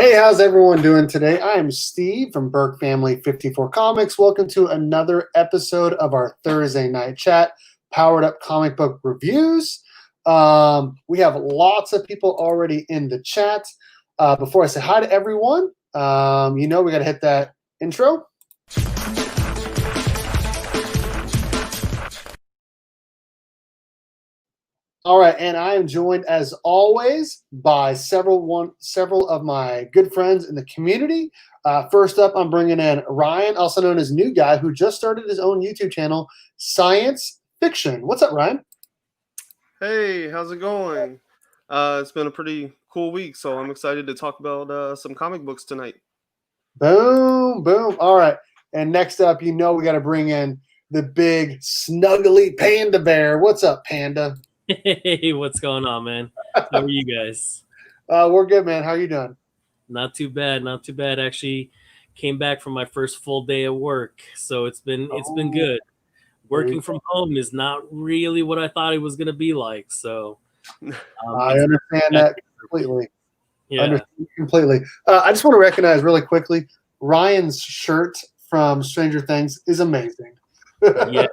Hey, how's everyone doing today? I am Steve from Burke Family 54 Comics. Welcome to another episode of our Thursday night chat, Powered Up Comic Book Reviews. We have lots of people already in the chat. Before I say hi to everyone, we got to hit that intro. All right, and I am joined as always by several of my good friends in the community. First up, I'm bringing in Ryan, also known as Nuexguy, who just started his own YouTube channel, Science Fiction. What's up, Ryan? Hey, how's it going? It's been a pretty cool week, so I'm excited to talk about some comic books tonight. Boom, boom. All right, and next up, we got to bring in the big snuggly panda bear. What's up, Panda? Hey, what's going on, man? How are you guys? We're good, man. How are you doing? Not too bad, not too bad. Actually, came back from my first full day of work, so it's been good. Working from home is not really what I thought it was going to be like. So I understand that completely. Yeah, understand completely. I just want to recognize really quickly, Ryan's shirt from Stranger Things is amazing. Yeah,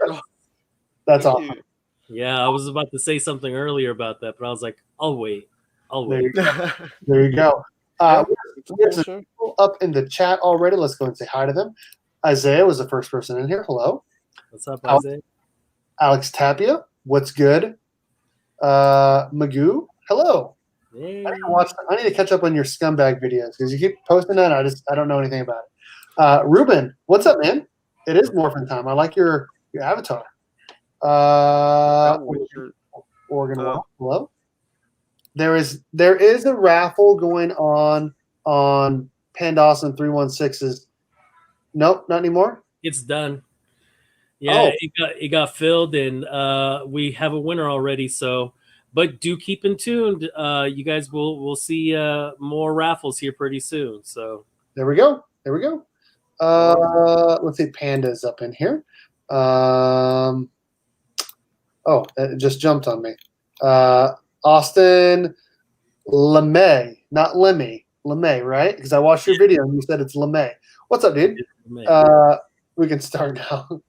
that's awesome. Yeah, I was about to say something earlier about that, but I was like, I'll wait. There you go. We have some people up in the chat already. Let's go and say hi to them. Isaiah was the first person in here. Hello. What's up, Isaiah? Alex Tapia. What's good? Magoo. Hello. Hey. I need to catch up on your scumbag videos because you keep posting that. I don't know anything about it. Ruben, what's up, man? It is Morphin time. I like your avatar. Oregon. Hello. There is a raffle going on Pandawesome316's. Nope, not anymore. It's done. Yeah, it got filled, and we have a winner already. So, but do keep in tuned. You guys will see more raffles here pretty soon. So there we go. Let's see, Panda's up in here. It just jumped on me. Austin LeMay, not Lemmy. LeMay, right? Because I watched your video and you said it's LeMay. What's up, dude? We can start now.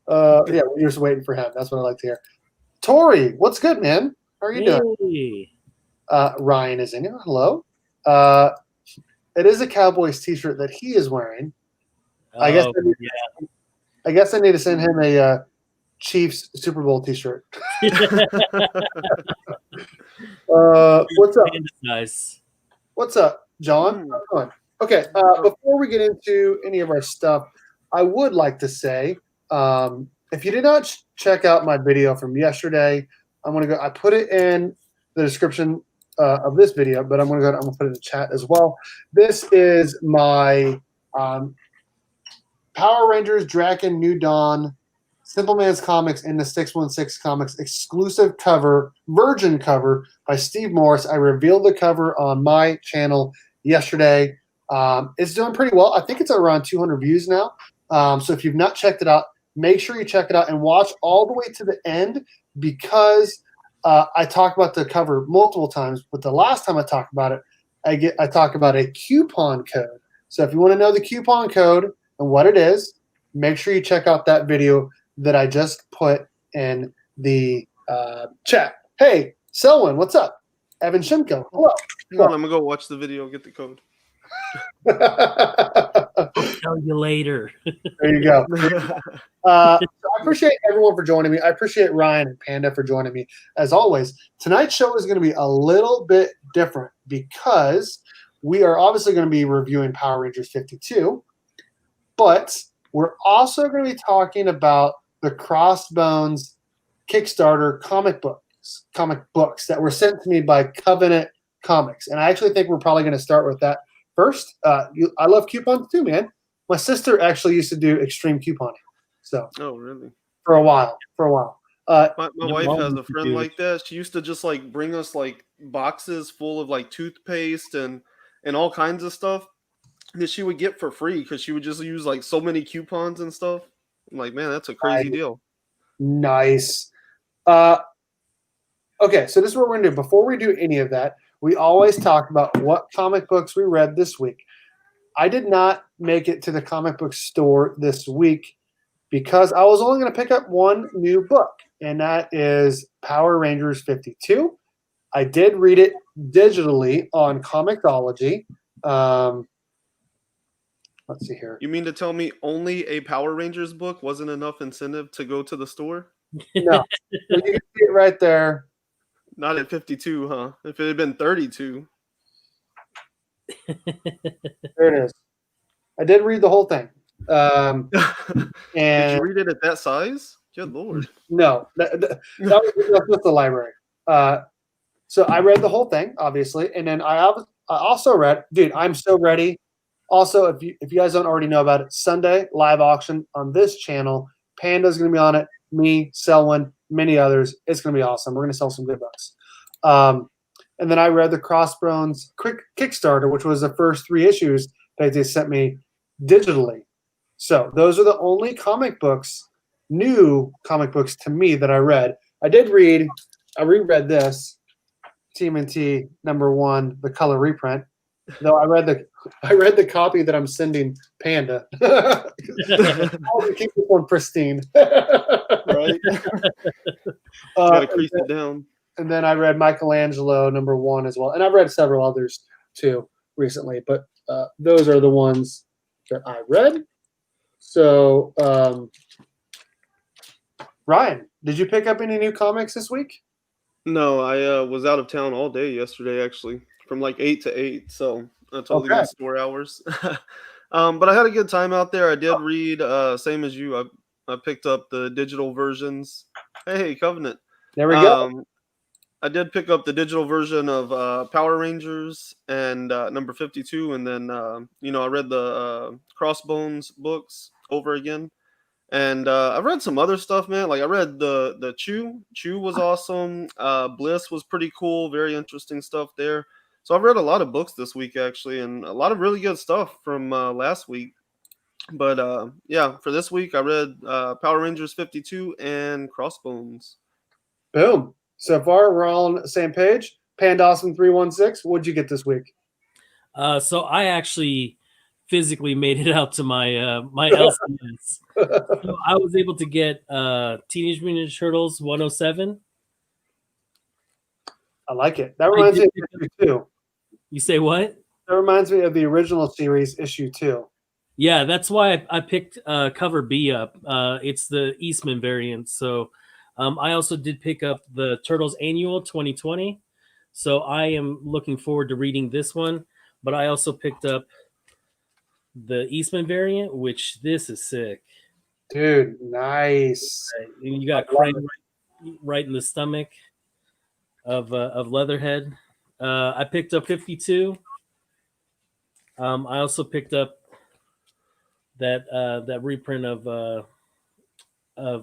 We're just waiting for him. That's what I like to hear. Tori, what's good, man? How are you doing? Ryan is in here. Hello. It is a Cowboys t-shirt that he is wearing. I guess I need to send him a Chiefs Super Bowl t-shirt. What's up? Nice. What's up, John? How's it going? Okay, before we get into any of our stuff, I would like to say, if you did not check out my video from yesterday, I put it in the description of this video, but I'm gonna put it in the chat as well. This is my Power Rangers Draken New Dawn Simple Man's Comics in the 616 Comics exclusive cover, virgin cover by Steve Morris. I revealed the cover on my channel yesterday. It's doing pretty well. I think it's around 200 views now. So if you've not checked it out, make sure you check it out and watch all the way to the end because I talk about the cover multiple times. But the last time I talked about it, I talk about a coupon code. So if you want to know the coupon code and what it is, make sure you check out that video that I just put in the chat. Hey, Selwyn, what's up? Evan Shimko, hello. I'm gonna go watch the video, get the code. I'll tell you later. There you go. I appreciate everyone for joining me. I appreciate Ryan and Panda for joining me. As always, tonight's show is going to be a little bit different because we are obviously going to be reviewing Power Rangers 52, but we're also going to be talking about the Crossbones Kickstarter comic books that were sent to me by Covenant Comics. And I actually think we're probably going to start with that first. I love coupons too, man. My sister actually used to do extreme couponing. So, oh, really? For a while. My wife has a friend like that. She used to just like bring us like boxes full of like toothpaste and all kinds of stuff that she would get for free because she would just use like so many coupons and stuff. I'm like, man, that's a crazy deal. Nice. Okay, so this is what we're gonna do. Before we do any of that, we always talk about what comic books we read this week. I did not make it to the comic book store this week because I was only going to pick up one new book, and that is Power Rangers 52. I did read it digitally on Comixology. Let's see here. You mean to tell me only a Power Rangers book wasn't enough incentive to go to the store? No. You can see it right there. Not at 52, huh? If it had been 32. There it is. I did read the whole thing. And did you read it at that size? Good Lord. No. That was just the library. So I read the whole thing, obviously. And then I also read, dude, I'm so ready. Also, if you guys don't already know about it, Sunday live auction on this channel. Panda's going to be on it. Me, Selwyn, many others. It's going to be awesome. We're going to sell some good books. And then I read the Crossbones Kickstarter, which was the first 3 issues that they sent me digitally. So those are the only new comic books to me that I read. I reread this, TMNT #1, the color reprint. Though I read the copy that I'm sending Panda. I'll keep this one pristine. Right? Gotta crease it down. And then I read Michelangelo #1 as well. And I've read several others too recently, but those are the ones that I read. So Ryan, did you pick up any new comics this week? No, I was out of town all day yesterday, actually, from like 8 to 8. So I totally missed store hours. But I had a good time out there. I did read, same as you. I picked up the digital versions. Hey, Covenant. There we go. I did pick up the digital version of Power Rangers and number 52, and then I read the Crossbones books over again. And I've read some other stuff, man. Like I read the Chew. Chew was awesome. Bliss was pretty cool. Very interesting stuff there. So I've read a lot of books this week, actually, and a lot of really good stuff from last week. But yeah, for this week, I read Power Rangers 52 and Crossbones. Boom. So far, we're all on the same page. Pandawesome316, what'd you get this week? So I actually physically made it out to my my LCS. So I was able to get Teenage Mutant Ninja Turtles 107. I like it. That reminds me of issue 2. You say what? That reminds me of the original series, issue 2. Yeah, that's why I picked cover B up. It's the Eastman variant. So I also did pick up the Turtles Annual 2020. So I am looking forward to reading this one. But I also picked up the Eastman variant, which this is sick. Dude, nice. Right. You got Crane right in the stomach of Leatherhead. I picked up 52. I also picked up that reprint of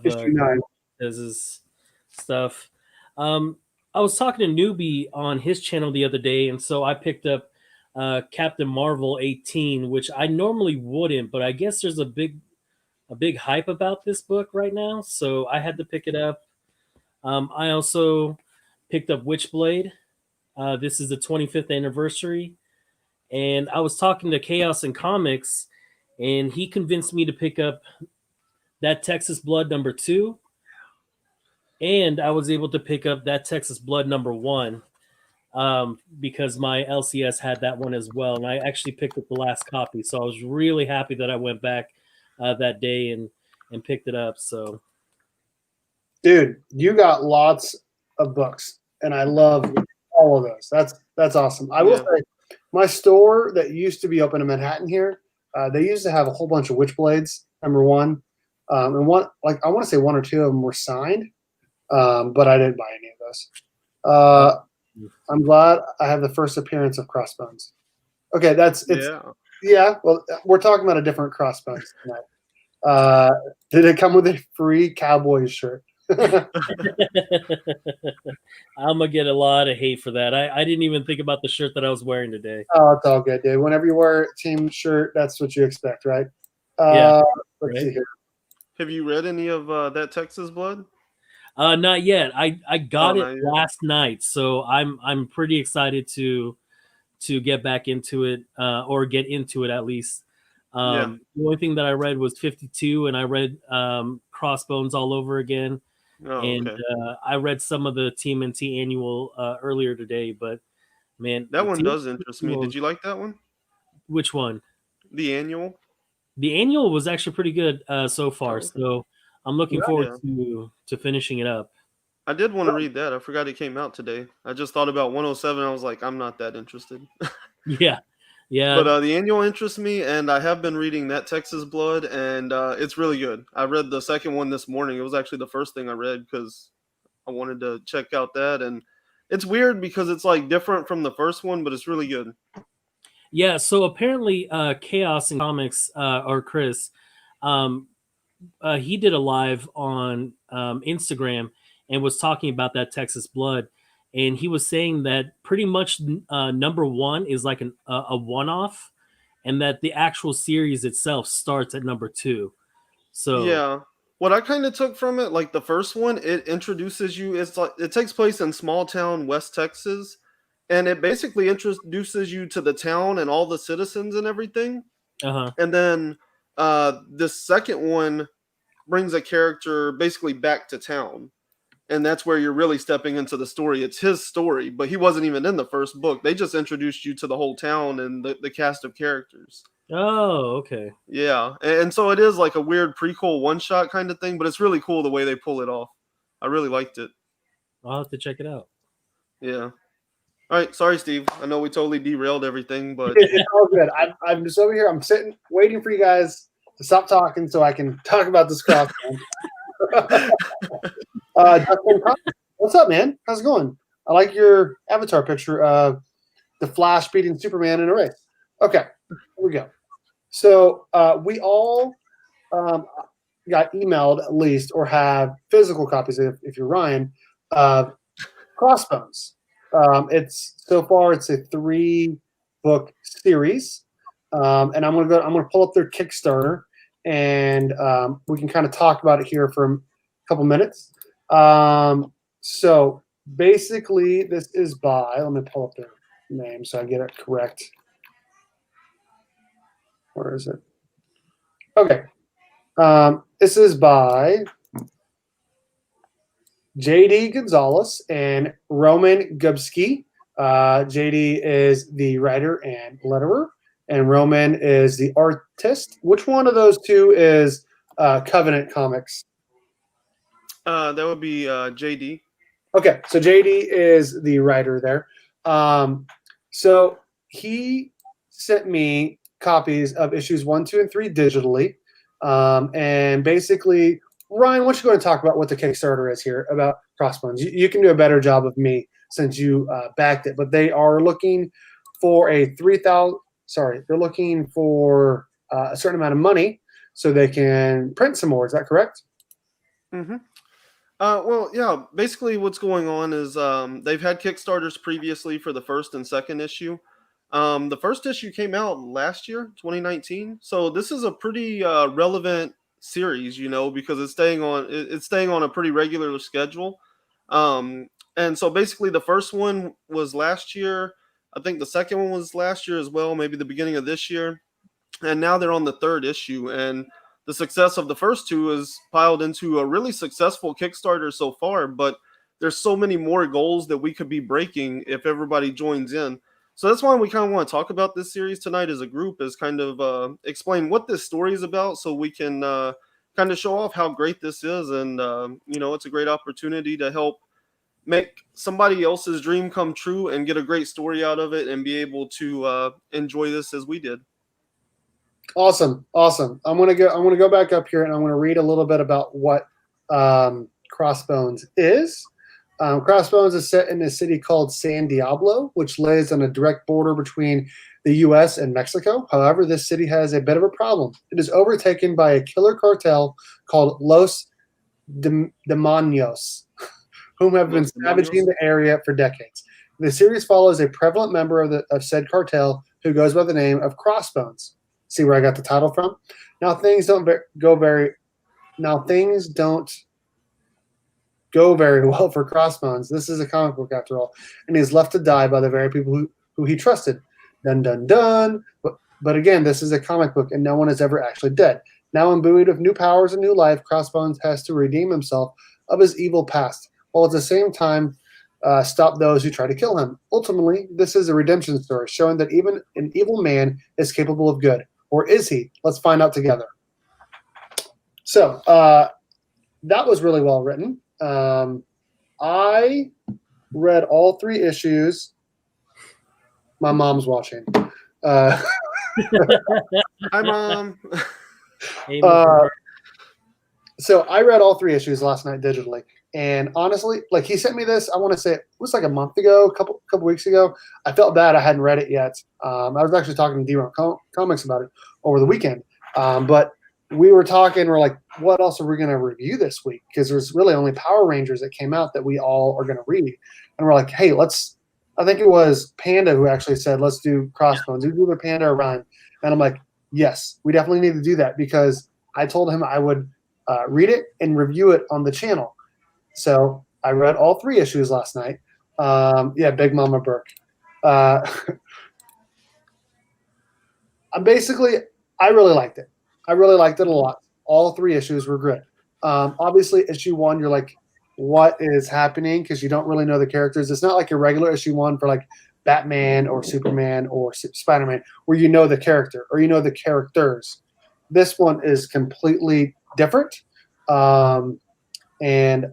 issue 9. His stuff. I was talking to Newbie on his channel the other day, and so I picked up Captain Marvel 18, which I normally wouldn't, but I guess there's a big hype about this book right now, so I had to pick it up. I also picked up Witchblade. This is the 25th anniversary, and I was talking to Chaos and Comics, and he convinced me to pick up that Texas Blood #2, and I was able to pick up that Texas Blood #1 because my LCS had that one as well, and I actually picked up the last copy, so I was really happy that I went back that day and picked it up. So, dude, you got lots of books, and I love all of those. That's awesome. I will say, my store that used to be open in Manhattan here, they used to have a whole bunch of Witchblades #1, and one, like I want to say 1 or 2 of them were signed, but I didn't buy any of those. I'm glad I have the first appearance of Crossbones. Okay, yeah. Well, we're talking about a different Crossbones tonight. Did it come with a free Cowboys shirt? I'm gonna get a lot of hate for that. I didn't even think about the shirt that I was wearing today. Oh, it's all good, dude. Whenever you wear a team shirt, that's what you expect, right? Yeah. Let's see here. Have you read any of that Texas Blood? Not yet. I got it not yet. last night, so I'm pretty excited to get back into it, or get into it at least. Yeah. The only thing that I read was 52, and I read Crossbones all over again. Oh, And okay. I read some of the TMNT annual earlier today, but man, That the one TMNT does interest me. annual, Did you like that one? which one? The annual? The annual was actually pretty good so far, Oh, okay. so I'm looking forward Yeah. to finishing it up. I did want to read that. I forgot it came out today. I just thought about 107. I was like, I'm not that interested. Yeah, yeah. But the annual interests me, and I have been reading that Texas Blood, and it's really good. I read the second one this morning. It was actually the first thing I read because I wanted to check out that, and it's weird because it's like different from the first one, but it's really good. Yeah, so apparently Chaos in Comics, or Chris, um, he did a live on Instagram and was talking about that Texas Blood. And he was saying that pretty much number one is like a one off, and that the actual series itself starts at number two. So, Yeah. What I kind of took from it, like the first one, it introduces you. It's like it takes place in small town West Texas, and it basically introduces you to the town and all the citizens and everything. uh-huh. And then this second one brings a character basically back to town, and that's where you're really stepping into the story. It's his story, but he wasn't even in the first book. They just introduced you to the whole town and the cast of characters. Oh, okay. Yeah, and so it is like a weird prequel one-shot kind of thing, but it's really cool the way they pull it off. I really liked it. I'll have to check it out. Yeah. All right, sorry, Steve. I know we totally derailed everything, but It's all good. I'm just over here. I'm sitting, waiting for you guys to stop talking so I can talk about this Crossbones. Justin, what's up, man? How's it going? I like your avatar picture of the Flash beating Superman in a race. Okay, here we go. So we all got emailed at least, or have physical copies if you're Ryan, of Crossbones. It's so far it's a 3-book series, and I'm gonna pull up their Kickstarter, and we can kind of talk about it here for a couple minutes. So basically, this is by. Let me pull up their name so I get it correct. Where is it? Okay. This is by JD Gonzalez and Roman Gubsky. JD is the writer and letterer, and Roman is the artist. Which one of those two is Covenant Comics? that would be JD. Okay, so JD is the writer there. So he sent me copies of issues 1, 2, and 3 digitally. And basically, Ryan, why don't you go and talk about what the Kickstarter is here about Crossbones? You can do a better job of me since you backed it, but they are looking for a 3,000. Sorry, they're looking for a certain amount of money so they can print some more. Is that correct? Mm-hmm. Well, yeah. Basically, what's going on is they've had Kickstarters previously for the first and second issue. The first issue came out last year, 2019. So this is a pretty relevant series, because it's staying on a pretty regular schedule. And so basically, the first one was last year. I think the second one was last year as well, maybe the beginning of this year. And now they're on the third issue, and the success of the first two is piled into a really successful Kickstarter so far, but there's so many more goals that we could be breaking if everybody joins in. So that's why we kind of want to talk about this series tonight as a group, is kind of explain what this story is about, so we can kind of show off how great this is. And, it's a great opportunity to help make somebody else's dream come true and get a great story out of it and be able to enjoy this as we did. Awesome. I'm gonna go back up here and I'm gonna read a little bit about what Crossbones is. Crossbones is set in a city called San Diablo, which lays on a direct border between the U.S. and Mexico. However, this city has a bit of a problem. It is overtaken by a killer cartel called Los Demonios, whom have been savaging the area for decades. The series follows a prevalent member of said cartel who goes by the name of Crossbones. See where I got the title from? Now things don't go very well for Crossbones. This is a comic book after all, and he's left to die by the very people who he trusted. Dun dun dun. But again, this is a comic book, and no one is ever actually dead. Now imbued with new powers and new life, Crossbones has to redeem himself of his evil past, while at the same time stop those who try to kill him. Ultimately, this is a redemption story, showing that even an evil man is capable of good. Or is he? Let's find out together. So, that was really well written. I read all 3 issues. My mom's watching. Hi, Mom. Hey, So I read all 3 issues last night digitally, and honestly, like he sent me this, I want to say it was like a month ago, a couple weeks ago. I felt bad I hadn't read it yet. I was actually talking to D-Ron Comics about it over the weekend, but we were talking. We're like, what else are we going to review this week? Because there's really only Power Rangers that came out that we all are going to read, and we're like, hey, let's. I think it was Panda who actually said, let's do Crossbones. Do the Panda or Ryan, and I'm like, yes, we definitely need to do that because I told him I would. Read it and review it on the channel. So I read all 3 issues last night. Big Mama Burke. I really liked it. I really liked it a lot. All 3 issues were good. Obviously, issue 1, you're like, what is happening? Because you don't really know the characters. It's not like a regular issue 1 for like Batman or Superman or Spider-Man, where you know the character or you know the characters. This one is completely different, and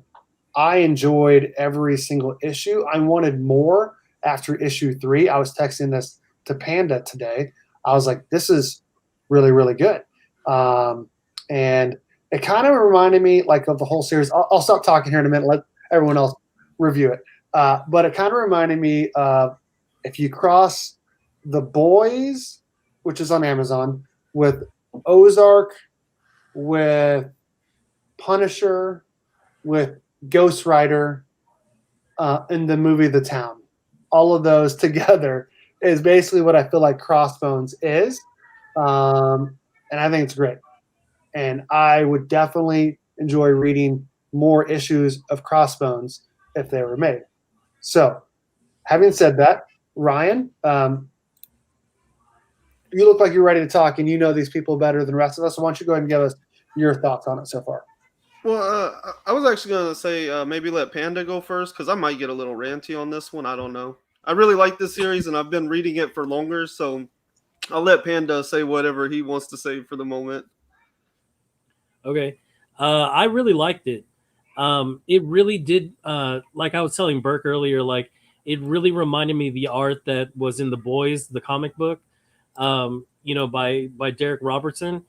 I enjoyed every single issue. I wanted more after issue 3. I was texting this to Panda today. I was like, this is really, really good. And it kind of reminded me like of the whole series. I'll stop talking here in a minute, let everyone else review it. But it kind of reminded me of if you cross The Boys, which is on Amazon, with Ozark, with Punisher, with Ghost Rider, in the movie The Town. All of those together is basically what I feel like Crossbones is. And I think it's great. And I would definitely enjoy reading more issues of Crossbones if they were made. So, having said that, Ryan, you look like you're ready to talk, and you know these people better than the rest of us. So why don't you go ahead and give us your thoughts on it so far? Well, I was actually going to say maybe let Panda go first because I might get a little ranty on this one. I don't know. I really like this series, and I've been reading it for longer, so I'll let Panda say whatever he wants to say for the moment. Okay. I really liked it. It really did, like I was telling Burke earlier, like it really reminded me of the art that was in The Boys, the comic book, by Derek Robertson.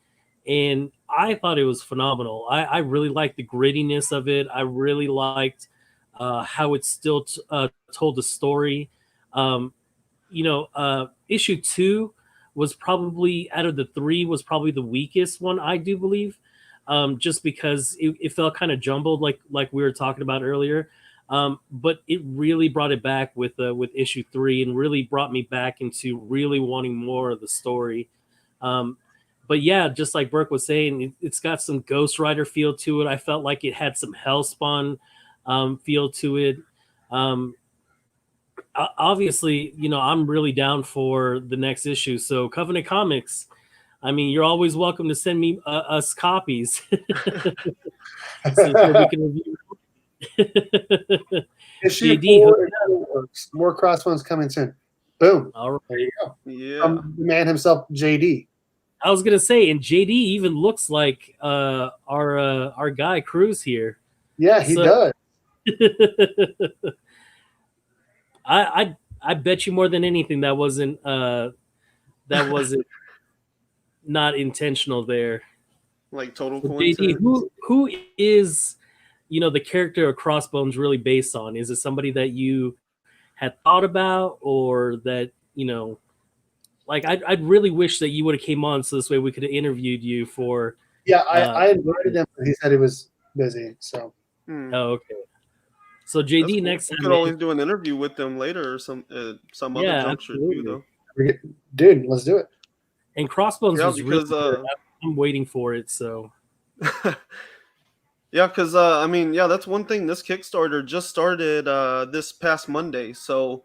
And I thought it was phenomenal. I really liked the grittiness of it. I really liked how it still told the story. Issue 2 was probably, out of the 3, was probably the weakest one, I do believe. Just because it felt kind of jumbled, like we were talking about earlier. But it really brought it back with issue 3 and really brought me back into really wanting more of the story. But yeah, just like Burke was saying, it's got some Ghost Rider feel to it. I felt like it had some Hellspawn feel to it. Obviously, I'm really down for the next issue. So Covenant Comics, I mean, you're always welcome to send me us copies so we can review. Issue 4 works. More Crossbones coming soon. Boom. All right. There you go. Yeah. The man himself, JD. I was gonna say, and JD even looks like our guy Cruz here. Yeah, he does. I bet you more than anything that wasn't not intentional there. Like total So coincidence. JD, who is the character of Crossbones really based on? Is it somebody that you had thought about, or that like I'd really wish that you would have came on so this way we could have interviewed you for. Yeah, I invited him, but he said he was busy. So. Oh, okay. So JD, cool. next time we could always do an interview with them later, or some other juncture too, though. Dude, let's do it. And Crossbones was because really good. I'm waiting for it. So Yeah, because I mean, yeah, that's one thing. This Kickstarter just started this past Monday, so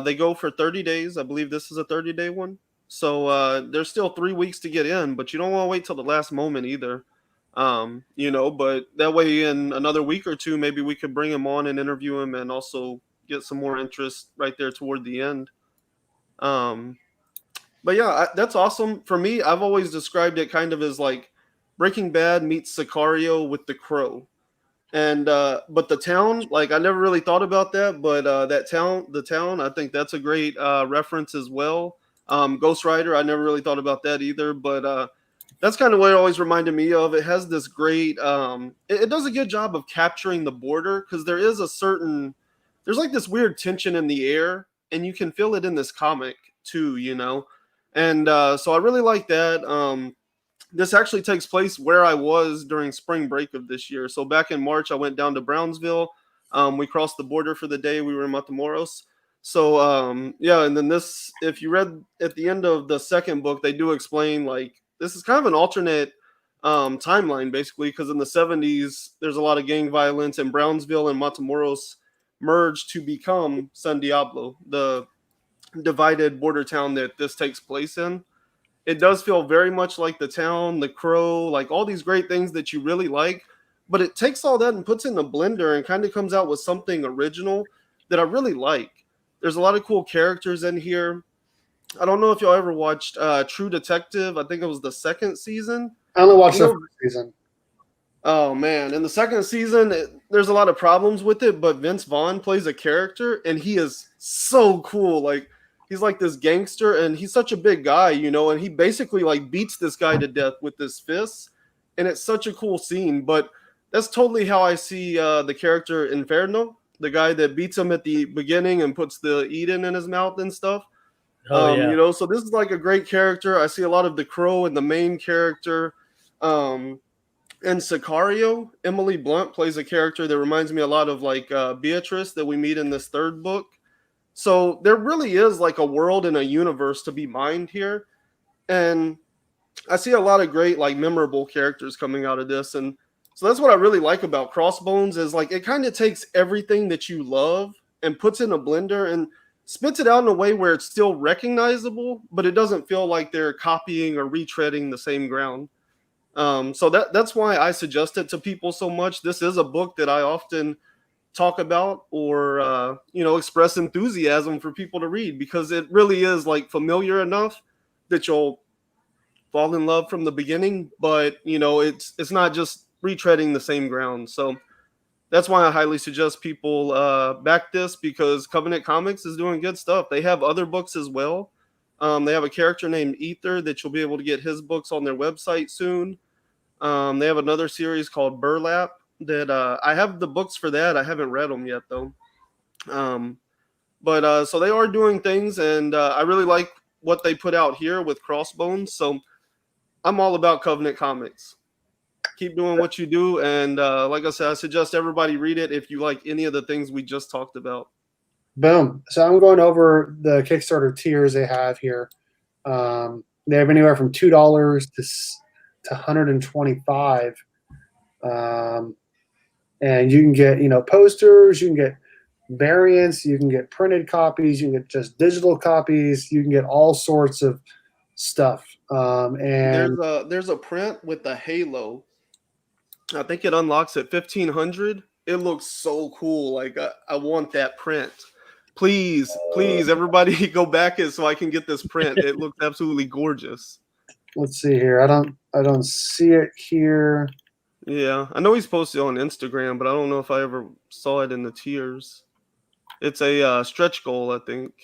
they go for 30 days. I believe this is a 30-day one. So there's still 3 weeks to get in, but you don't want to wait till the last moment either. But that way, in another week or two, maybe we could bring him on and interview him, and also get some more interest right there toward the end. Um, but yeah, that's awesome. For me, I've always described it kind of as like Breaking Bad meets Sicario with The Crow. And but the town, like, I never really thought about that, but the town, I think that's a great reference as well. Ghost Rider, I never really thought about that either, but that's kind of what it always reminded me of. It has this great, it does a good job of capturing the border, because there's like this weird tension in the air, and you can feel it in this comic too, and so I really like that. This actually takes place where I was during spring break of this year. So back in March, I went down to Brownsville. We crossed the border for the day. We were in Matamoros. So yeah, and then this, if you read at the end of the second book, they do explain, like, this is kind of an alternate timeline, basically, because in the 70s there's a lot of gang violence, and Brownsville and Matamoros merged to become San Diablo, the divided border town that this takes place in. It does feel very much like the town, the crow, like all these great things that you really like, but it takes all that and puts it in a blender and kind of comes out with something original that I really like. There's a lot of cool characters in here. I don't know if y'all ever watched True Detective. I think it was the second season. I only watched the first season. Oh man, in the second season, there's a lot of problems with it, but Vince Vaughn plays a character, and he is so cool. Like, he's like this gangster, and he's such a big guy, and he basically like beats this guy to death with his fists, and it's such a cool scene. But that's totally how I see the character Inferno, the guy that beats him at the beginning and puts the Eden in his mouth and stuff. Oh yeah. So this is like a great character. I see a lot of the Crow in the main character. And Sicario, Emily Blunt plays a character that reminds me a lot of like Beatrice that we meet in this third book. So there really is like a world and a universe to be mined here. And I see a lot of great, like, memorable characters coming out of this. And so that's what I really like about Crossbones, is like it kind of takes everything that you love and puts it in a blender and spits it out in a way where it's still recognizable, but it doesn't feel like they're copying or retreading the same ground. So that's why I suggest it to people so much. This is a book that I often talk about, or express enthusiasm for people to read, because it really is like familiar enough that you'll fall in love from the beginning, but it's not just retreading the same ground. So that's why I highly suggest people back this, because Covenant Comics is doing good stuff. They have other books as well. They have a character named Ether that you'll be able to get his books on their website soon. They have another series called Burlap that I have the books for that. I haven't read them yet, though. But so they are doing things, and I really like what they put out here with Crossbones. So I'm all about Covenant Comics. Keep doing what you do, and like I said, I suggest everybody read it if you like any of the things we just talked about. Boom. So I'm going over the Kickstarter tiers they have here. They have anywhere from $2 to $125, and you can get posters, you can get variants, you can get printed copies, you can get just digital copies, you can get all sorts of stuff. And there's a print with the halo. I think it unlocks at 1,500. It looks so cool. Like I want that print. Please, everybody go back it so I can get this print. It looks absolutely gorgeous. Let's see here. I don't see it here. Yeah, I know he's posted on Instagram, but I don't know if I ever saw it in the tiers. It's a stretch goal, I think.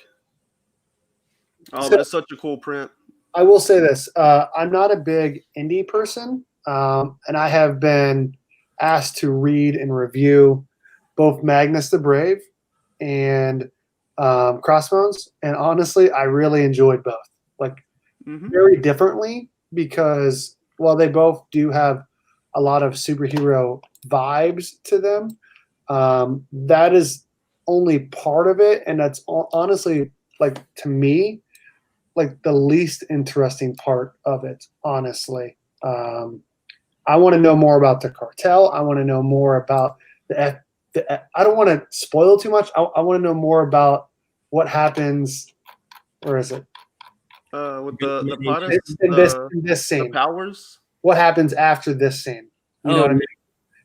Oh, but it's such a cool print. I will say this. I'm not a big indie person, and I have been asked to read and review both Magnus the Brave and Crossbones, and honestly, I really enjoyed both. Like, very differently, because while they both do have a lot of superhero vibes to them, that is only part of it, and that's honestly, like, to me, like the least interesting part of it, honestly. I want to know more about the cartel. I want to know more about I don't want to spoil too much. I want to know more about what happens. Where is it? With the potters, in this scene. the powers. What happens after this scene? You know what I mean?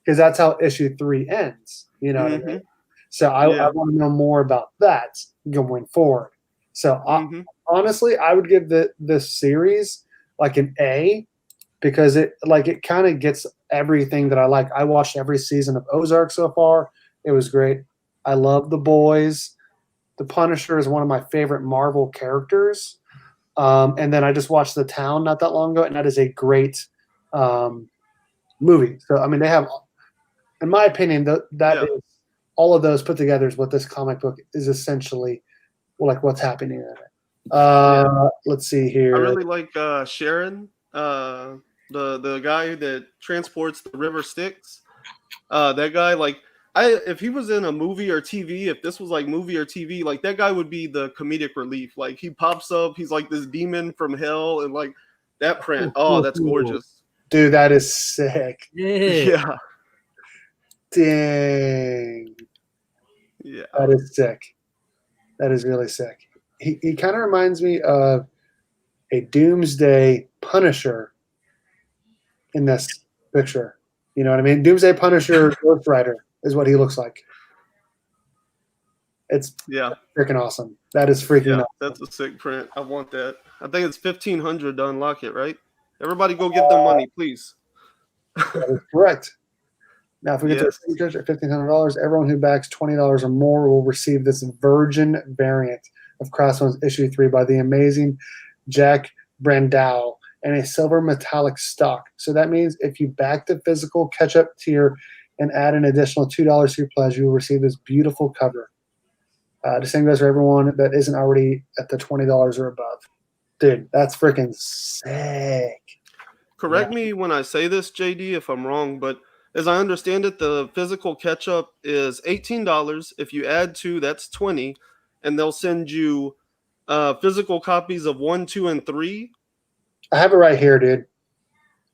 Because that's how issue 3 ends. You know what I mean? So I want to know more about that going forward. So honestly, I would give this series like an A, because it kind of gets everything that I like. I watched every season of Ozark so far. It was great. I love The Boys. The Punisher is one of my favorite Marvel characters. And then I just watched The Town not that long ago, and that is a great movie. So I mean, they have, in my opinion, that is all of those put together is what this comic book is essentially, like what's happening in it. Let's see here. I really like Sharon, the guy that transports the river Styx. That guy, like, if he was in a movie or TV, if this was like movie or TV, like that guy would be the comedic relief. Like he pops up, he's like this demon from hell, and like that print. Oh, that's gorgeous. Dude, that is sick. Yeah. Dang. Yeah. That is sick. That is really sick. He kind of reminds me of a Doomsday Punisher in this picture. You know what I mean? Doomsday Punisher Ghost Rider is what he looks like. It's freaking awesome. That is freaking awesome. That's a sick print. I want that. I think it's $1,500 to unlock it, right? Everybody go give them money, please. That is correct. Now, if we get to a judge at $1,500, everyone who backs $20 or more will receive this virgin variant of Crossbones issue 3 by the amazing Jack Brandau and a silver metallic stock. So that means if you back the physical catch-up tier and add an additional $2 to your pledge, you will receive this beautiful cover. The same goes for everyone that isn't already at the $20 or above. Dude, that's freaking sick. Correct me when I say this, JD, if I'm wrong, but as I understand it, the physical catch-up is $18. If you add 2, that's $20, and they'll send you physical copies of 1, 2, and 3. I have it right here, dude.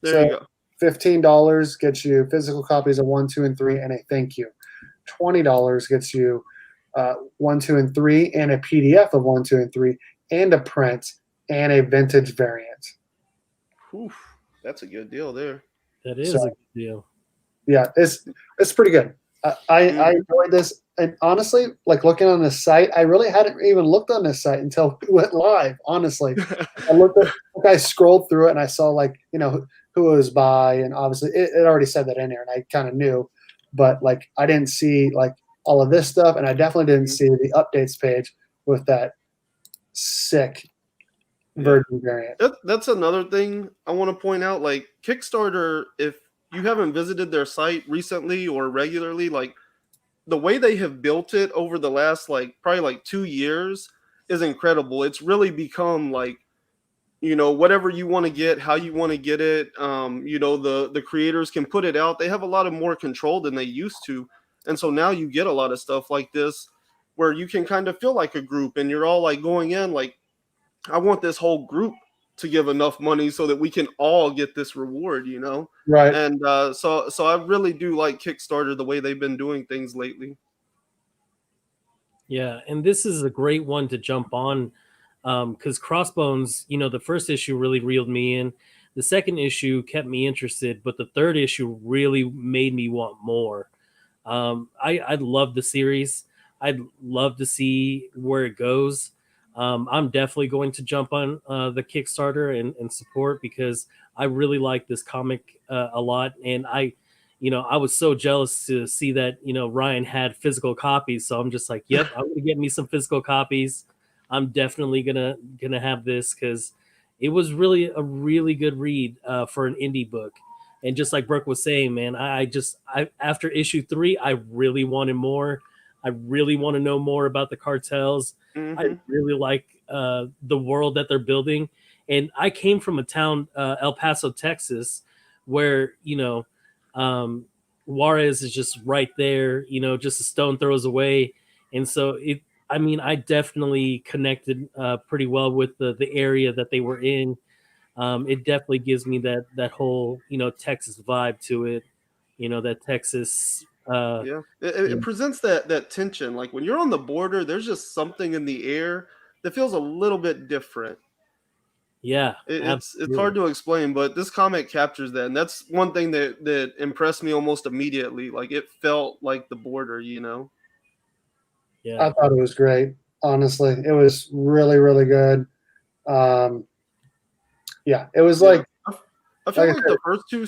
There you go. $15 gets you physical copies of 1, 2, and 3, and a thank you. $20 gets you 1, 2, and 3, and a PDF of 1, 2, and 3, and a print, and a vintage variant. Oof, that's a good deal there. That is a good deal. Yeah, it's pretty good. I enjoyed this, and honestly, like looking on this site, I really hadn't even looked on this site until we went live. Honestly, I scrolled through it and I saw like who it was by, and obviously it already said that in there, and I kind of knew, but like I didn't see like all of this stuff, and I definitely didn't see the updates page with that sick virgin variant. That's another thing I want to point out. Like Kickstarter, if you haven't visited their site recently or regularly, like the way they have built it over the last probably 2 years is incredible. It's really become like, whatever you want to get, how you want to get it. The creators can put it out. They have a lot of more control than they used to. And so now you get a lot of stuff like this where you can kind of feel like a group, and you're all like going in like, I want this whole group to give enough money so that we can all get this reward, Right. And so I really do like Kickstarter, the way they've been doing things lately. Yeah, and this is a great one to jump on because Crossbones, the first issue really reeled me in. The second issue kept me interested, but the third issue really made me want more. I love the series. I'd love to see where it goes. I'm definitely going to jump on the Kickstarter and support, because I really like this comic a lot. And I was so jealous to see that, Ryan had physical copies. So I'm just like, yep, I'm going to get me some physical copies. I'm definitely going to have this, because it was really a really good read for an indie book. And just like Brooke was saying, man, I after issue 3, I really wanted more. I really want to know more about the cartels. Mm-hmm. I really like the world that they're building. And I came from a town, El Paso, Texas, where, Juarez is just right there, just a stone throws away. And so I definitely connected pretty well with the area that they were in. it definitely gives me that whole Texas vibe to it. That Texas. Yeah, it presents that tension. Like when you're on the border, there's just something in the air that feels a little bit different. Yeah, It's hard to explain, but this comic captures that, and that's one thing that impressed me almost immediately. Like it felt like the border, Yeah, I thought it was great. Honestly, it was really, really good. Yeah, it was like I feel like the first two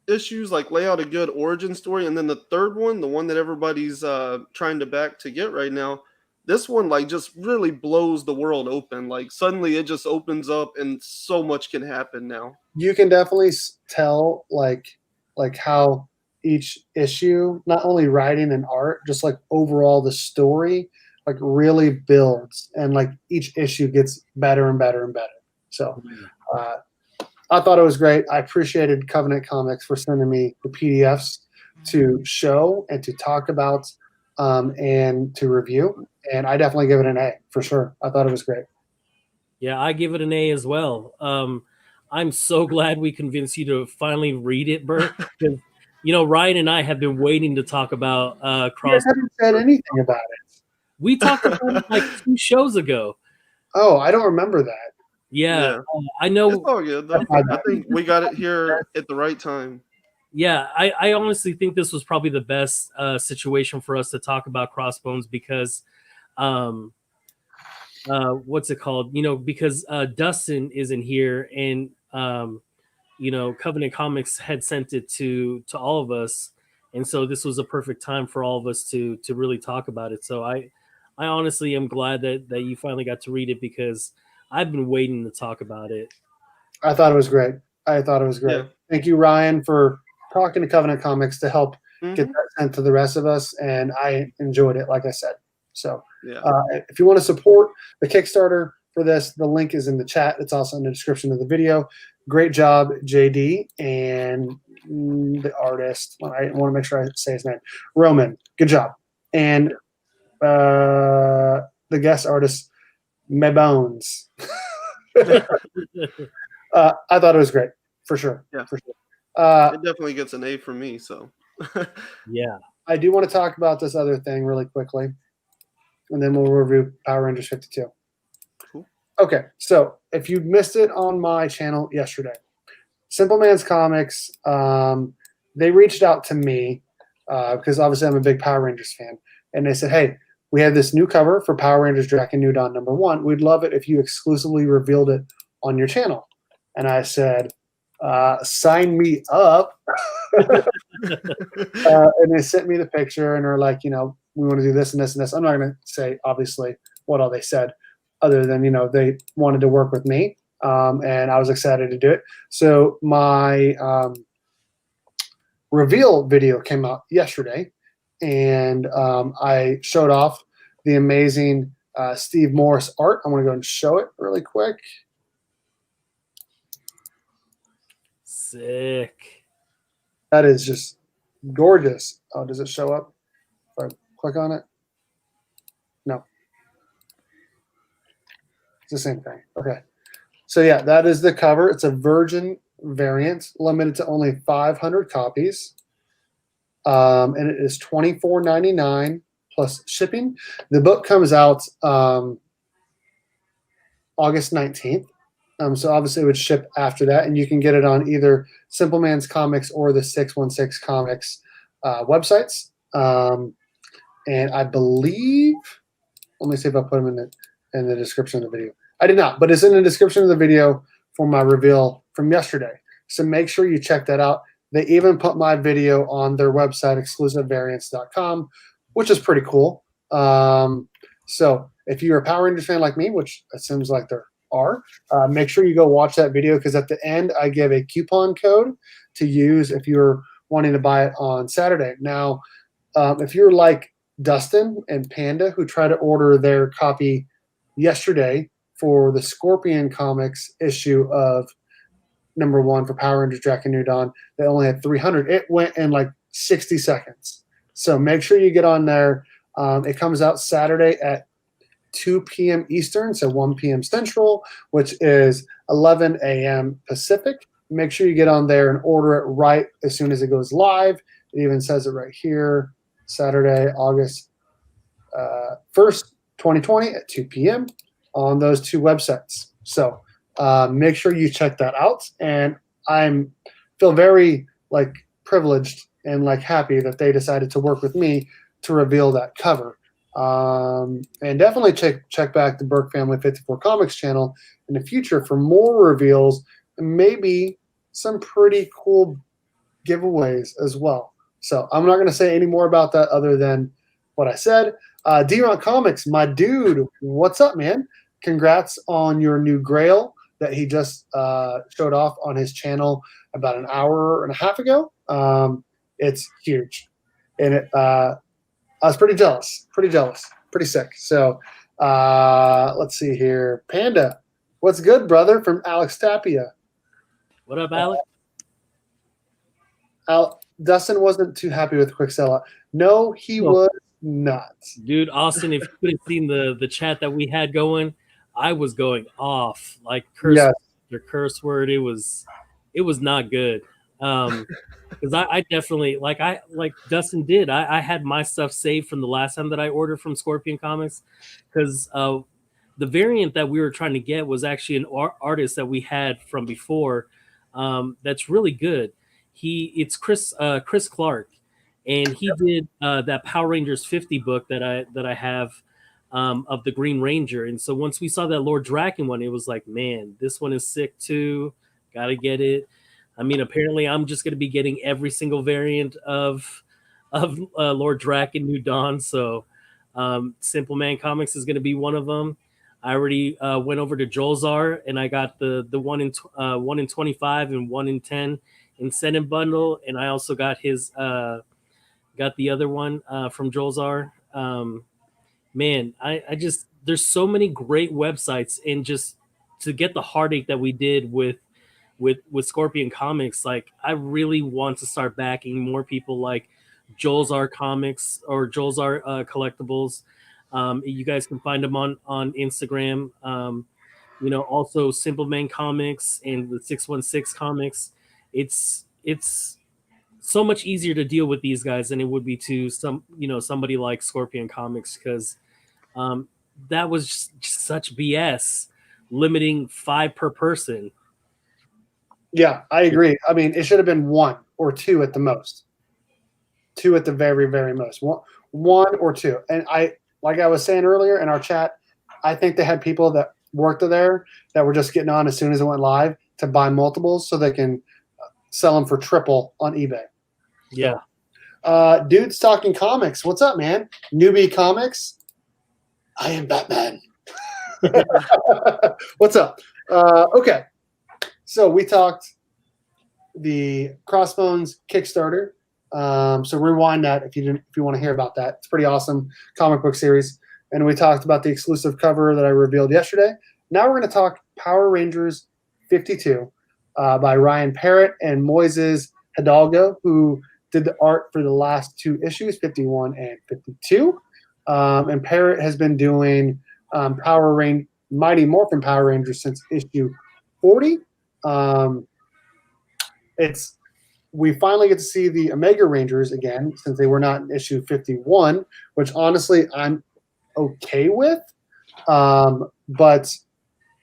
issues like lay out a good origin story, and then the third one, the one that everybody's trying to back to get right now, this one like just really blows the world open. Like suddenly it just opens up and so much can happen now. You can definitely tell like how each issue, not only writing and art, just like overall the story like really builds, and like each issue gets better and better and better. So I thought it was great. I appreciated Covenant Comics for sending me the PDFs to show and to talk about and to review. And I definitely give it an A for sure. I thought it was great. Yeah, I give it an A as well. I'm so glad we convinced you to finally read it, Bert. Because Ryan and I have been waiting to talk about Crossbones. You haven't said anything about it. We talked about it like 2 shows ago. Oh, I don't remember that. Yeah. I know. It's all good though. I think we got it here at the right time. Yeah, I honestly think this was probably the best situation for us to talk about Crossbones because, what's it called? Because Dustin isn't here, and Covenant Comics had sent it to all of us, and so this was a perfect time for all of us to really talk about it. So I honestly am glad that you finally got to read it because I've been waiting to talk about it. I thought it was great. Yeah. Thank you, Ryan, for talking to Covenant Comics to help get that sent to the rest of us, and I enjoyed it, like I said. So if you want to support the Kickstarter for this, the link is in the chat. It's also in the description of the video. Great job, JD, and the artist. I want to make sure I say his name. Roman, good job. And the guest artist, Mebones. I thought it was great, for sure. Yeah, for sure. It definitely gets an A from me. So, yeah, I do want to talk about this other thing really quickly, and then we'll review Power Rangers 52. Cool. Okay, so if you missed it on my channel yesterday, Simple Man's Comics, they reached out to me because obviously I'm a big Power Rangers fan, and they said, "Hey, we have this new cover for Power Rangers Drac and New Dawn #1. We'd love it if you exclusively revealed it on your channel." And I said, sign me up. And they sent me the picture, and they're like, we want to do this and this and this. I'm not going to say, obviously, what all they said, other than, they wanted to work with me, and I was excited to do it. So my reveal video came out yesterday, and I showed off the amazing Steve Morris art. I'm going to go and show it really quick. Sick. That is just gorgeous. Oh, does it show up if I click on it? No. It's the same thing. Okay. So yeah, that is the cover. It's a virgin variant, limited to only 500 copies. And it is $24.99 plus shipping. The book comes out August 19th. So obviously it would ship after that, and you can get it on either Simple Man's Comics or the 616 Comics websites. And I believe, let me see if I put them in the description of the video. I did not, but it's in the description of the video for my reveal from yesterday. So make sure you check that out. They even put my video on their website, exclusivevariants.com, which is pretty cool. So if you're a Power Rangers fan like me, which it seems like there are, make sure you go watch that video, because at the end I give a coupon code to use if you're wanting to buy it on Saturday. Now, if you're like Dustin and Panda, who tried to order their copy yesterday for the Scorpion Comics issue of #1 for Power Rangers Drac and New Dawn, they only had 300. It went in like 60 seconds. So make sure you get on there. It comes out Saturday at 2 p.m. Eastern, so 1 p.m. Central, which is 11 a.m. Pacific. Make sure you get on there and order it right as soon as it goes live. It even says it right here, Saturday, August 1st, 2020 at 2 p.m. on those two websites. So make sure you check that out. And feel very like privileged and like happy that they decided to work with me to reveal that cover. And definitely check back the Burke Family 54 Comics channel in the future for more reveals and maybe some pretty cool giveaways as well. So I'm not going to say any more about that other than what I said. D-Ron Comics, my dude, what's up, man? Congrats on your new Grail that he just showed off on his channel about an hour and a half ago. It's huge. And I was pretty jealous, pretty sick. So let's see here. Panda, what's good, brother? From Alex Tapia. What up, Alex? Dustin wasn't too happy with Quick Sellout. No, he was not. Dude, Austin, if you could have seen the chat that we had going, I was going off like curse word. It was not good. Because I definitely like Dustin did. I had my stuff saved from the last time that I ordered from Scorpion Comics, because the variant that we were trying to get was actually an artist that we had from before. That's really good. It's Chris Clark, and he did that Power Rangers 50 book that I have of the Green Ranger. And so once we saw that Lord Draken one, it was like, man, this one is sick too. Gotta get it. I mean, apparently I'm just gonna be getting every single variant of Lord Draken New Dawn. So Simple Man Comics is gonna be one of them. I already went over to Jolzar and I got the 1 in 25 and 1 in 10 incentive bundle, and I also got his got the other one from Jolzar. Man, I just, there's so many great websites, and just to get the heartache that we did with Scorpion Comics, like I really want to start backing more people like Jolzar Comics or Jolzar Collectibles. You guys can find them on Instagram. Also Simple Man Comics and the 616 Comics. It's so much easier to deal with these guys than it would be to somebody like Scorpion Comics, because that was just such BS, limiting 5 per person. Yeah, I agree. I mean, it should have been 1 or 2 at the most. 2 at the very, very most. 1 or 2. And like I was saying earlier in our chat, I think they had people that worked there that were just getting on as soon as it went live to buy multiples so they can sell them for triple on eBay. Yeah. Dude's talking comics. What's up, man? Newbie Comics. I am Batman. What's up? Okay. So we talked the Crossbones Kickstarter. So rewind that if you want to hear about that. It's a pretty awesome comic book series. And we talked about the exclusive cover that I revealed yesterday. Now we're going to talk Power Rangers 52 by Ryan Parrott and Moises Hidalgo, who did the art for the last 2 issues, 51 and 52. And Parrott has been doing Mighty Morphin Power Rangers since issue 40. We finally get to see the Omega Rangers again, since they were not in issue 51, which honestly I'm okay with. But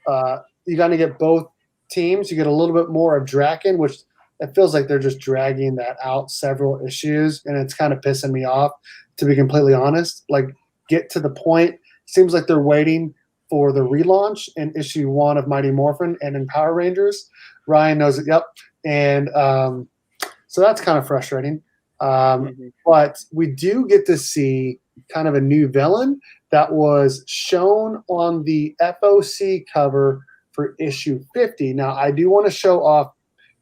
you got to get both teams. You get a little bit more of Draken, which it feels like they're just dragging that out several issues, and it's kind of pissing me off, to be completely honest. Like, get to the point. Seems like they're waiting for the relaunch in issue 1 of Mighty Morphin and in Power Rangers. Ryan knows it. Yep. And so that's kind of frustrating. But we do get to see kind of a new villain that was shown on the FOC cover for issue 50. Now, I do want to show off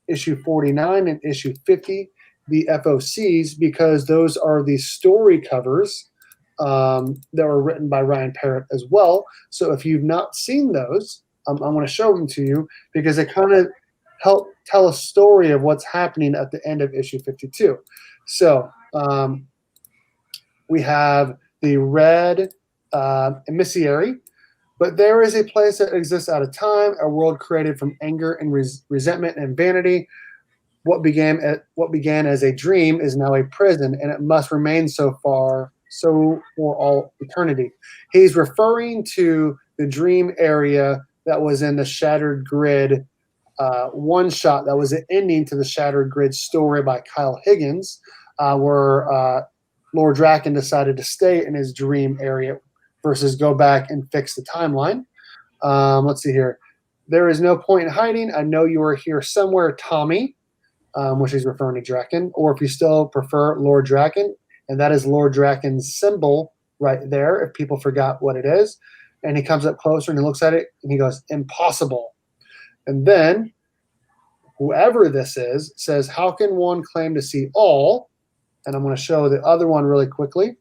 issue 49 and issue 50, the FOCs, because those are the story covers that were written by Ryan Parrott as well. So if you've not seen those, I'm going to show them to you, because they kind of help tell a story of what's happening at the end of issue 52. So we have the red emissary, But there is a place that exists out of time, a world created from anger and resentment and vanity. What began as a dream is now a prison, and it must remain so for all eternity. He's referring to the dream area that was in the Shattered Grid one shot that was an ending to the Shattered Grid story by Kyle Higgins, where Lord Draken decided to stay in his dream area versus go back and fix the timeline. Let's see here. There is no point in hiding. I know you are here somewhere, Tommy, which is referring to Draken, or if you still prefer Lord Draken, and that is Lord Draken's symbol right there, if people forgot what it is. And he comes up closer and he looks at it and he goes, impossible. And then whoever this is says, how can one claim to see all? And I'm going to show the other one really quickly.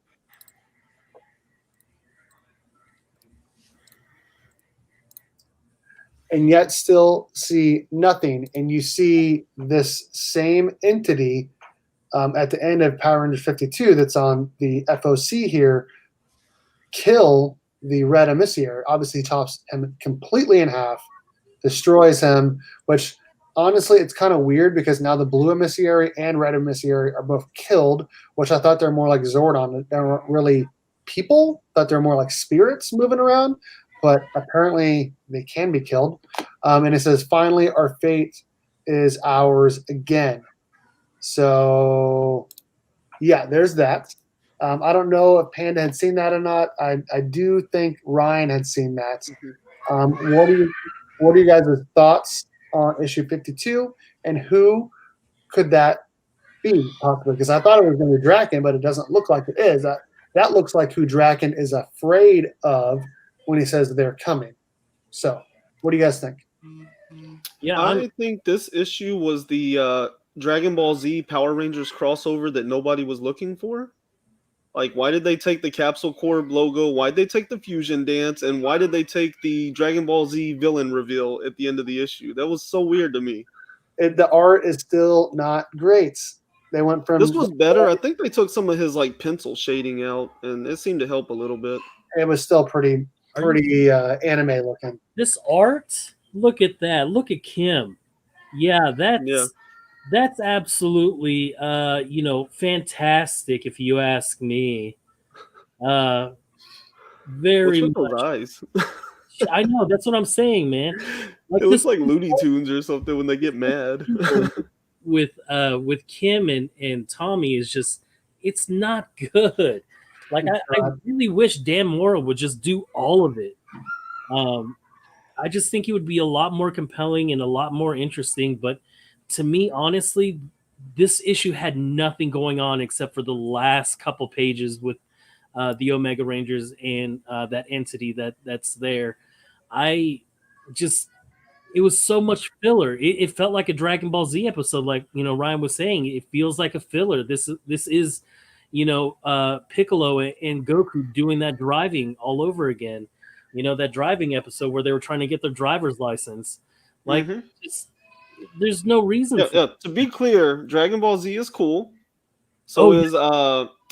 And yet still see nothing. And you see this same entity at the end of Power Rangers 52 that's on the FOC here kill the red emissary. Obviously chops him completely in half, destroys him, which honestly it's kind of weird because now the blue emissary and red emissary are both killed, which I thought they're more like Zordon. They weren't really people, thought they're more like spirits moving around. But apparently they can be killed. And it says, finally, our fate is ours again. So, yeah, there's that. I don't know if Panda had seen that or not. I do think Ryan had seen that. What are you guys' thoughts on issue 52? And who could that be, possibly? Because I thought it was going to be Draken, but it doesn't look like it is. That looks like who Draken is afraid of when he says they're coming. So, what do you guys think? Yeah, I think this issue was the Dragon Ball Z Power Rangers crossover that nobody was looking for. Like, why did they take the Capsule Corp logo? Why did they take the Fusion Dance? And why did they take the Dragon Ball Z villain reveal at the end of the issue? That was so weird to me. The art is still not great. They went from... This was better. I think they took some of his, like, pencil shading out, and it seemed to help a little bit. It was still pretty anime looking. This art, look at that. Look at Kim. Yeah, that's absolutely fantastic if you ask me. Very What's with much. those eyes? I know, that's what I'm saying, man. Like, it looks like Looney Tunes or something when they get mad. with Kim and Tommy is just, it's not good. Like, I really wish Dan Mora would just do all of it. I just think it would be a lot more compelling and a lot more interesting. But to me, honestly, this issue had nothing going on except for the last couple pages with the Omega Rangers and that entity that's there. It was so much filler. It felt like a Dragon Ball Z episode, like Ryan was saying. It feels like a filler. This is Piccolo and Goku doing that driving all over again. That driving episode where they were trying to get their driver's license. Like, there's no reason. To be clear, Dragon Ball Z is cool. So is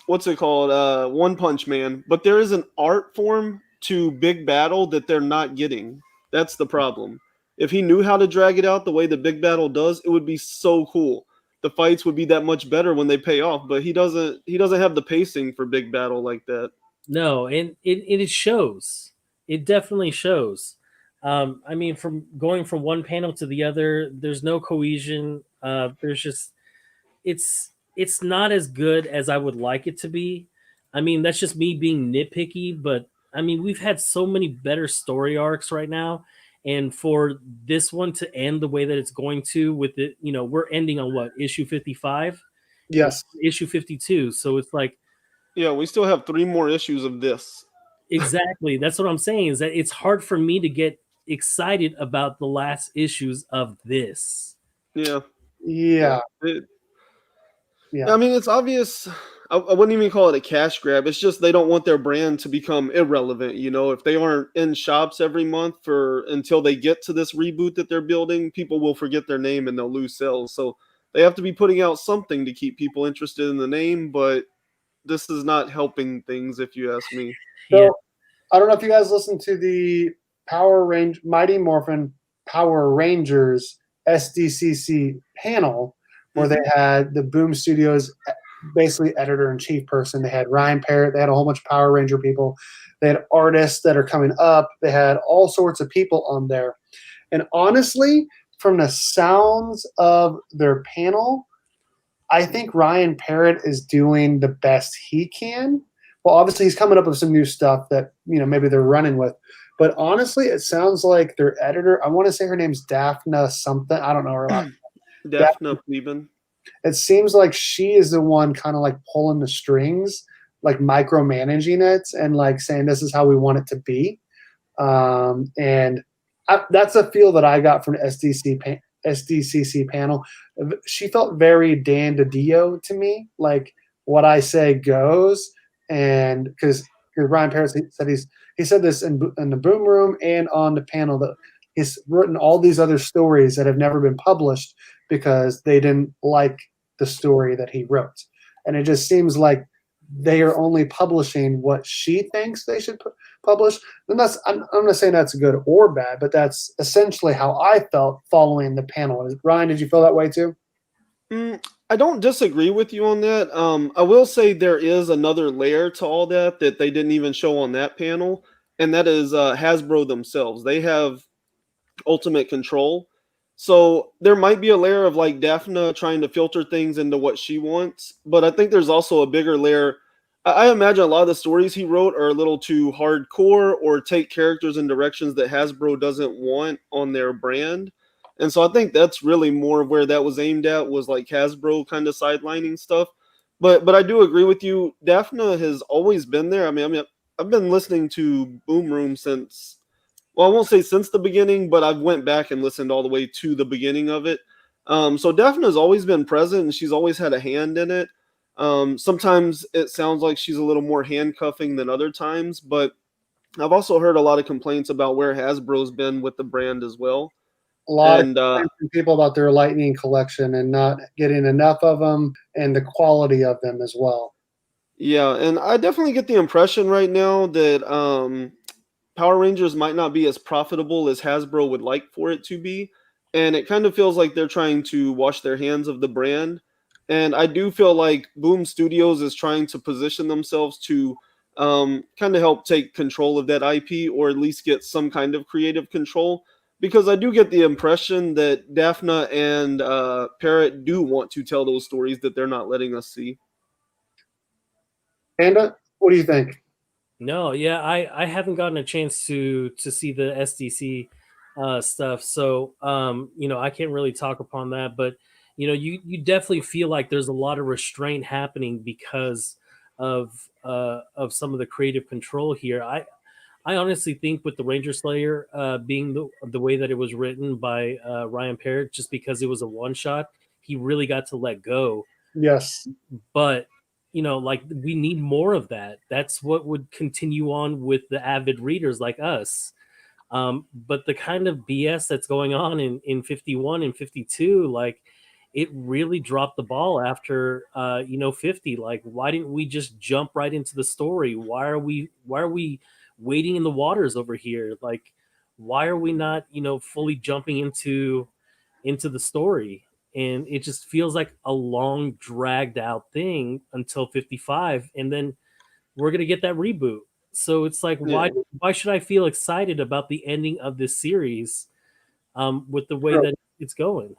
what's it called? One Punch Man. But there is an art form to Big Battle that they're not getting. That's the problem. If he knew how to drag it out the way the Big Battle does, it would be so cool. The fights would be that much better when they pay off. But he doesn't have the pacing for Big Battle like that. No, and it shows. It definitely shows. I mean, from going from one panel to the other, there's no cohesion. There's just it's not as good as I would like it to be. I mean, that's just me being nitpicky, but I mean, we've had so many better story arcs right now, and for this one to end the way that it's going to, with it, we're ending on what, issue 55? Yes, issue 52. So it's like, yeah, we still have 3 more issues of this. Exactly. That's what I'm saying, is that it's hard for me to get excited about the last issues of this. Yeah. Yeah. I mean, it's obvious. I wouldn't even call it a cash grab. It's just they don't want their brand to become irrelevant. If they aren't in shops every month until they get to this reboot that they're building, people will forget their name and they'll lose sales. So they have to be putting out something to keep people interested in the name, but this is not helping things, if you ask me. So I don't know if you guys listened to the Mighty Morphin Power Rangers SDCC panel where they had the Boom Studios basically editor-in-chief person. They had Ryan Parrott. They had a whole bunch of Power Ranger people. They had artists that are coming up. They had all sorts of people on there. And honestly, from the sounds of their panel, I think Ryan Parrott is doing the best he can. Well, obviously he's coming up with some new stuff that, maybe they're running with. But honestly, it sounds like their editor, I want to say her name's Daphne something. I don't know her last name. Daphne Pleben. It seems like she is the one kind of like pulling the strings, like micromanaging it and like saying this is how we want it to be. That's a feel that I got from the SDCC panel. She felt very Dan DiDio to me, like what I say goes. And because Ryan Parrott said he said this in the Boom Room and on the panel that he's written all these other stories that have never been published because they didn't like the story that he wrote. And it just seems like they are only publishing what she thinks they should publish. And I'm not saying that's good or bad, but that's essentially how I felt following the panel. Ryan, did you feel that way too? I don't disagree with you on that. I will say there is another layer to all that they didn't even show on that panel, and that is Hasbro themselves. They have ultimate control. So there might be a layer of like Daphne trying to filter things into what she wants, but I think there's also a bigger layer. I imagine a lot of the stories he wrote are a little too hardcore or take characters in directions that Hasbro doesn't want on their brand. And so I think that's really more of where that was aimed at, was like Hasbro kind of sidelining stuff. But I do agree with you. Daphne has always been there. I mean, I've been listening to Boom Room since, well, I won't say since the beginning, but I've went back and listened all the way to the beginning of it. So Daphne has always been present, and she's always had a hand in it. Sometimes it sounds like she's a little more handcuffing than other times, but I've also heard a lot of complaints about where Hasbro's been with the brand as well. A lot of people about their Lightning collection and not getting enough of them and the quality of them as well. Yeah, and I definitely get the impression right now that Power Rangers might not be as profitable as Hasbro would like for it to be. And it kind of feels like they're trying to wash their hands of the brand. And I do feel like Boom Studios is trying to position themselves to kind of help take control of that IP, or at least get some kind of creative control. Because I do get the impression that Daphne and Parrott do want to tell those stories that they're not letting us see. Panda, what do you think? No, yeah, I haven't gotten a chance to see the SDC stuff, so I can't really talk upon that. But you definitely feel like there's a lot of restraint happening because of some of the creative control here. I honestly think with the Ranger Slayer being the way that it was written by Ryan Parrott, just because it was a one shot, he really got to let go. Yes, but like we need more of that. That's what would continue on with the avid readers like us. But the kind of BS that's going on in 51 and 52, like it really dropped the ball after 50. Like, why didn't we just jump right into the story? Why are we wading in the waters over here? Like, why are we not fully jumping into the story? And it just feels like a long dragged out thing until 55, and then we're gonna get that reboot. So it's like, why should I feel excited about the ending of this series with the way that it's going?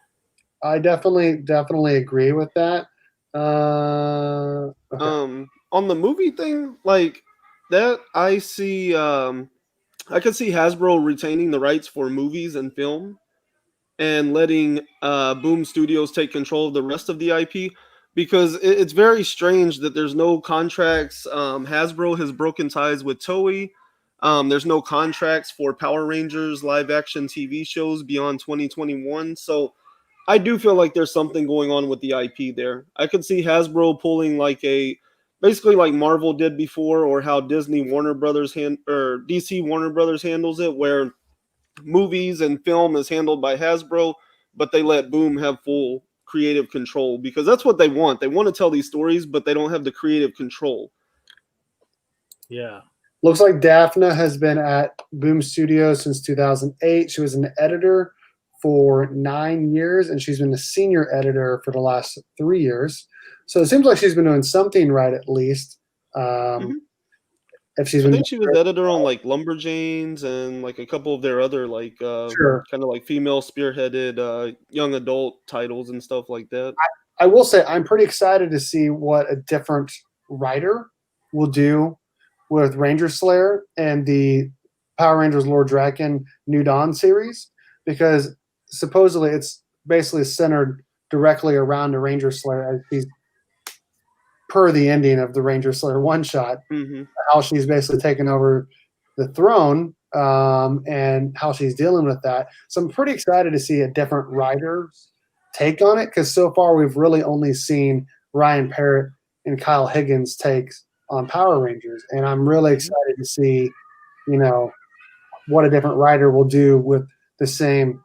I definitely agree with that. Okay. On the movie thing, like that, I see. I could see Hasbro retaining the rights for movies and film, and letting Boom Studios take control of the rest of the IP, because it's very strange that there's no contracts. Hasbro has broken ties with Toei. There's no contracts for Power Rangers live action TV shows beyond 2021. So I do feel like there's something going on with the IP there. I could see Hasbro pulling basically like Marvel did before, or how Disney Warner Brothers or DC Warner Brothers handles it, where movies and film is handled by Hasbro, but they let Boom have full creative control, because that's what they want. They want to tell these stories, but they don't have the creative control. Yeah. Looks like Daphne has been at Boom Studios since 2008. She was an editor for 9 years, and she's been a senior editor for the last 3 years. So it seems like she's been doing something right, at least. If she's I been, think she was editor on like Lumberjanes and like a couple of their other like sure. kind of like female spearheaded young adult titles and stuff like that. I will say I'm pretty excited to see what a different writer will do with Ranger Slayer and the Power Rangers Lord Draken New Dawn series, because supposedly it's basically centered directly around the Ranger Slayer as she's per the ending of the Ranger Slayer one shot, how she's basically taken over the throne and how she's dealing with that. So I'm pretty excited to see a different writer's take on it, because so far we've really only seen Ryan Parrott and Kyle Higgins' takes on Power Rangers, and I'm really excited to see, what a different writer will do with the same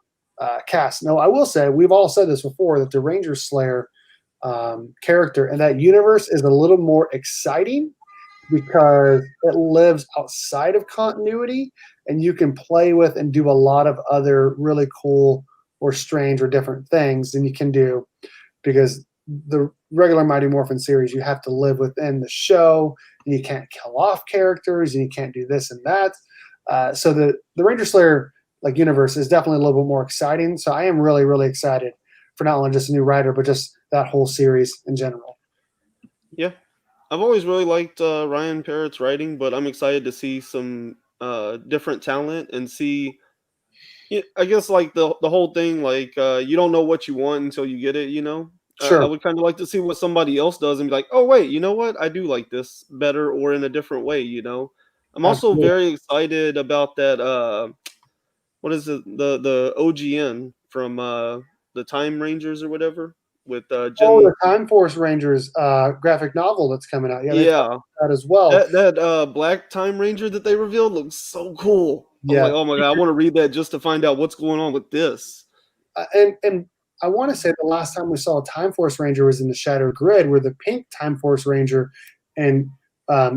cast. Now, I will say, we've all said this before, that the Ranger Slayer character and that universe is a little more exciting because it lives outside of continuity, and you can play with and do a lot of other really cool or strange or different things than you can do, because the regular Mighty Morphin series, you have to live within the show, and you can't kill off characters, and you can't do this and that. So the Ranger Slayer universe is definitely a little bit more exciting. So I am really, really excited for not only just a new writer, but just that whole series in general. Yeah, I've always really liked Ryan Parrott's writing, but I'm excited to see some different talent and see. I guess like the whole thing, you don't know what you want until you get it. Sure. I would kind of like to see what somebody else does and be like, oh wait, you know what? I do like this better or in a different way. I'm also very excited about that. What is it? The OGN from the Time Rangers or whatever with the Time Force Rangers graphic novel that's coming out. Yeah, that as well. That Black Time Ranger that they revealed looks so cool. Yeah. I'm like, oh my god, I want to read that just to find out what's going on with this. And I want to say the last time we saw a Time Force Ranger was in the Shattered Grid, where the pink Time Force Ranger and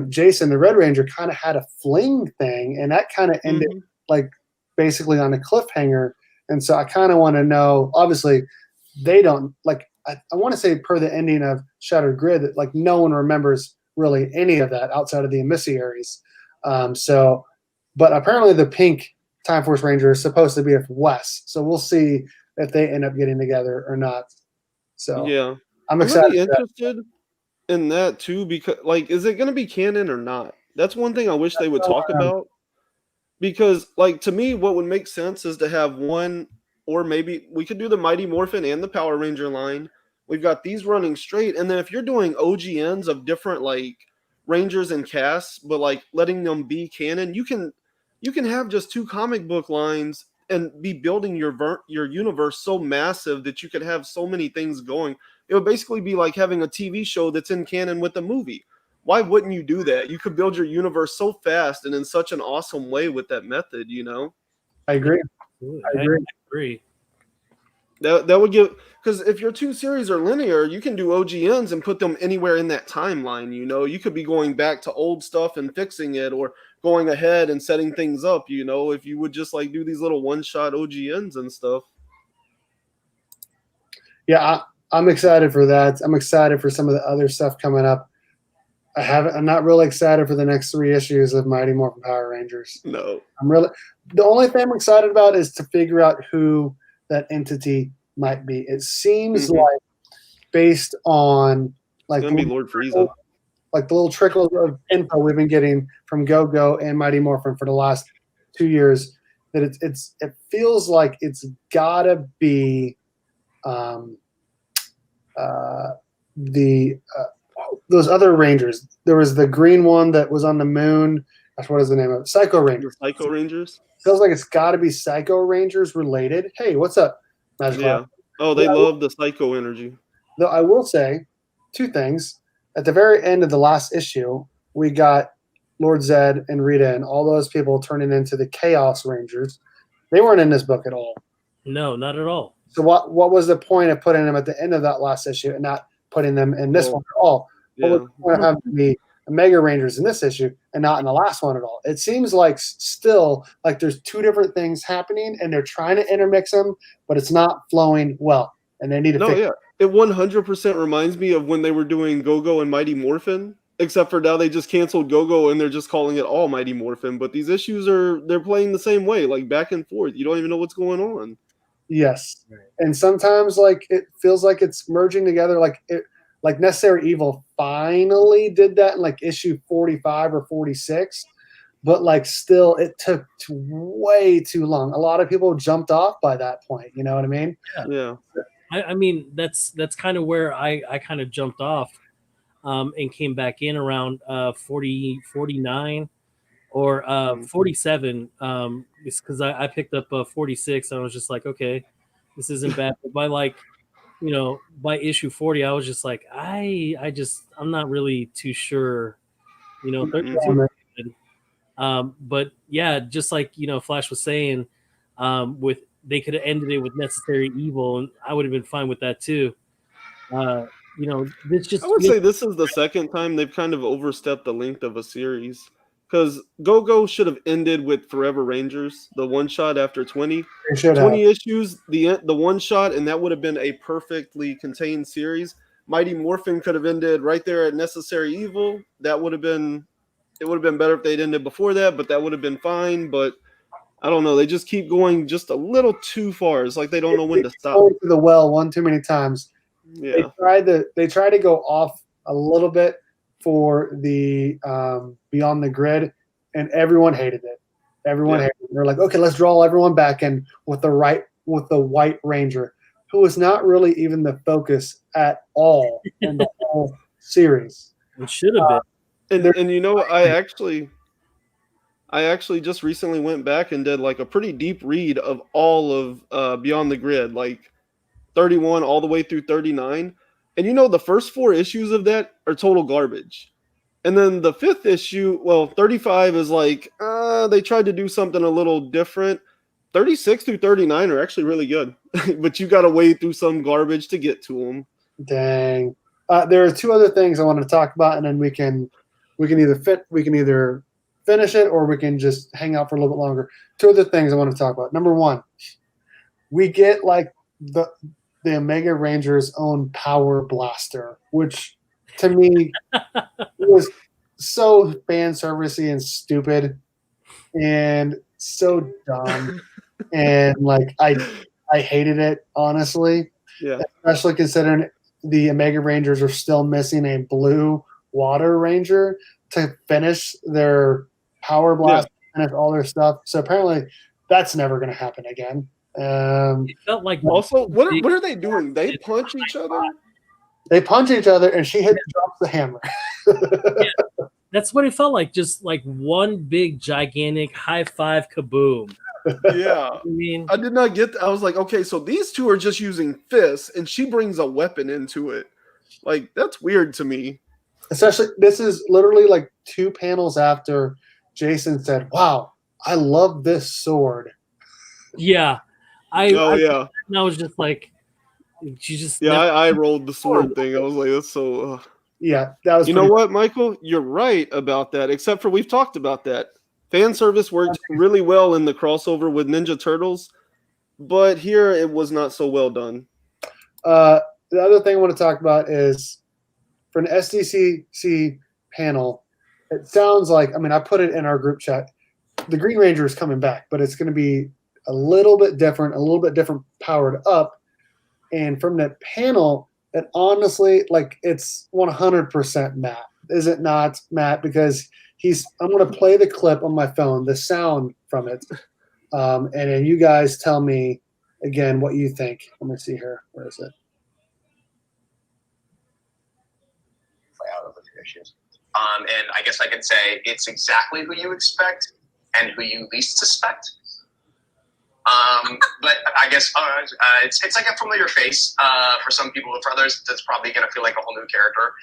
Jason, the Red Ranger, kind of had a fling thing, and that kind of ended basically on a cliffhanger. And so I kind of want to know, obviously, they don't I want to say per the ending of Shattered Grid that no one remembers really any of that outside of the emissaries. But apparently the pink Time Force Ranger is supposed to be with Wes. So we'll see if they end up getting together or not. So yeah, I'm excited. Really interested in that too, because is it going to be canon or not? That's one thing I wish they would talk about. Because to me, what would make sense is to have one, or maybe we could do the Mighty Morphin and the Power Ranger line. We've got these running straight, and then if you're doing OGNs of different Rangers and casts, but letting them be canon, you can have just 2 comic book lines and be building your universe so massive that you could have so many things going. It would basically be like having a TV show that's in canon with a movie. Why wouldn't you do that? You could build your universe so fast and in such an awesome way with that method, I agree. I agree. That would give, because if your 2 series are linear, you can do OGNs and put them anywhere in that timeline. You could be going back to old stuff and fixing it, or going ahead and setting things up. If you would just do these little one-shot OGNs and stuff. Yeah, I'm excited for that. I'm excited for some of the other stuff coming up. I'm not really excited for the next 3 issues of Mighty Morphin Power Rangers. No, the only thing I'm excited about is to figure out who that entity might be. It seems like, based on it's gonna be Lord Frieza, the little trickles of info we've been getting from Go-Go and Mighty Morphin for the last 2 years, that it feels like it's gotta be those other Rangers. There was the green one that was on the moon. Gosh, what is the name of it? Psycho Rangers. Psycho Rangers. Feels like it's got to be Psycho Rangers related. Hey, what's up, Magic Yeah. Lab? Oh, they love the Psycho energy. Though I will say 2 things. At the very end of the last issue, we got Lord Zed and Rita and all those people turning into the Chaos Rangers. They weren't in this book at all. No, not at all. So what was the point of putting them at the end of that last issue and not putting them in this one at all? What was the point of having the Omega Rangers in this issue and not in the last one at all. It seems like still like there's two different things happening and they're trying to intermix them, but it's not flowing well, and they need to fix it. It 100% reminds me of when they were doing Go-Go and Mighty Morphin, except for now they just canceled Go-Go and they're just calling it all Mighty Morphin. But these issues they're playing the same way, like back and forth. You don't even know what's going on. Yes. And sometimes like it feels like it's merging together, like Necessary Evil finally did that in like issue 45 or 46, but like still it took way too long. A lot of people jumped off by that point, you know what I mean? Yeah. I mean that's kind of where I kind of jumped off and came back in around 40, 49 or 47 because I picked up 46 and I was just like, okay, this isn't bad. But by like, you know, by issue 40, I was just like, I'm not really too sure, you know, 32. But yeah, just like, you know, Flash was saying, with they could have ended it with Necessary Evil, and I would have been fine with that too. You know, this just I would say this is the second time they've kind of overstepped the length of a series. Because Go-Go should have ended with Forever Rangers, the one shot after 20. 20 issues, the one shot, and that would have been a perfectly contained series. Mighty Morphin could have ended right there at Necessary Evil. It would have been better if they'd ended before that, but that would have been fine. But I don't know. They just keep going just a little too far. It's like they don't know when to stop. Going to the well one too many times. Yeah. They tried to go off a little bit for the Beyond the Grid, and everyone hated it. Everyone hated it. They're like, okay, let's draw everyone back in with the White Ranger, who was not really even the focus at all in the whole series. It should have been. And you know, I actually just recently went back and did like a pretty deep read of all of Beyond the Grid, like 31 all the way through 39. And you know, the first 4 issues of that are total garbage. And then the 5th issue, 35 is like, they tried to do something a little different. 36 through 39 are actually really good. But you got to wade through some garbage to get to them. Dang. There are 2 other things I want to talk about, and then we can either finish it or we can just hang out for a little bit longer. 2 other things I want to talk about. Number 1, we get like the Omega Ranger's own power blaster, which to me was so fan servicey and stupid and so dumb. And like I hated it, honestly. Yeah. Especially considering the Omega Rangers are still missing a blue Water Ranger to finish their power blast, finish all their stuff. So apparently that's never going to happen again. It felt like also, what are they doing? They punch each other? They punch each other, and she drops the hammer. Yeah, that's what it felt like. Just like one big, gigantic high five kaboom. Yeah. I mean, I did not get that. I was like, okay, so these 2 are just using fists, and she brings a weapon into it. Like, that's weird to me. Especially, this is literally like 2 panels after Jason said, "Wow, I love this sword." Yeah. I was just like, she just. Yeah, I rolled the sword thing. I was like, that's so. Yeah, that was. You know what, Michael? You're right about that. Except for we've talked about that. Fan service worked really well in the crossover with Ninja Turtles, but here it was not so well done. The other thing I want to talk about is for an SDCC panel. It sounds like, I mean, I put it in our group chat. The Green Ranger is coming back, but it's going to be a little bit different powered up. And from that panel, it honestly, like, it's 100% Matt. Is it not, Matt? Because I'm going to play the clip on my phone, the sound from it. And then you guys tell me again what you think. Let me see here. Where is it? Play out of the issues. And I guess I could say it's exactly who you expect and who you least suspect. But I guess it's like a familiar face for some people. For others, that's probably going to feel like a whole new character.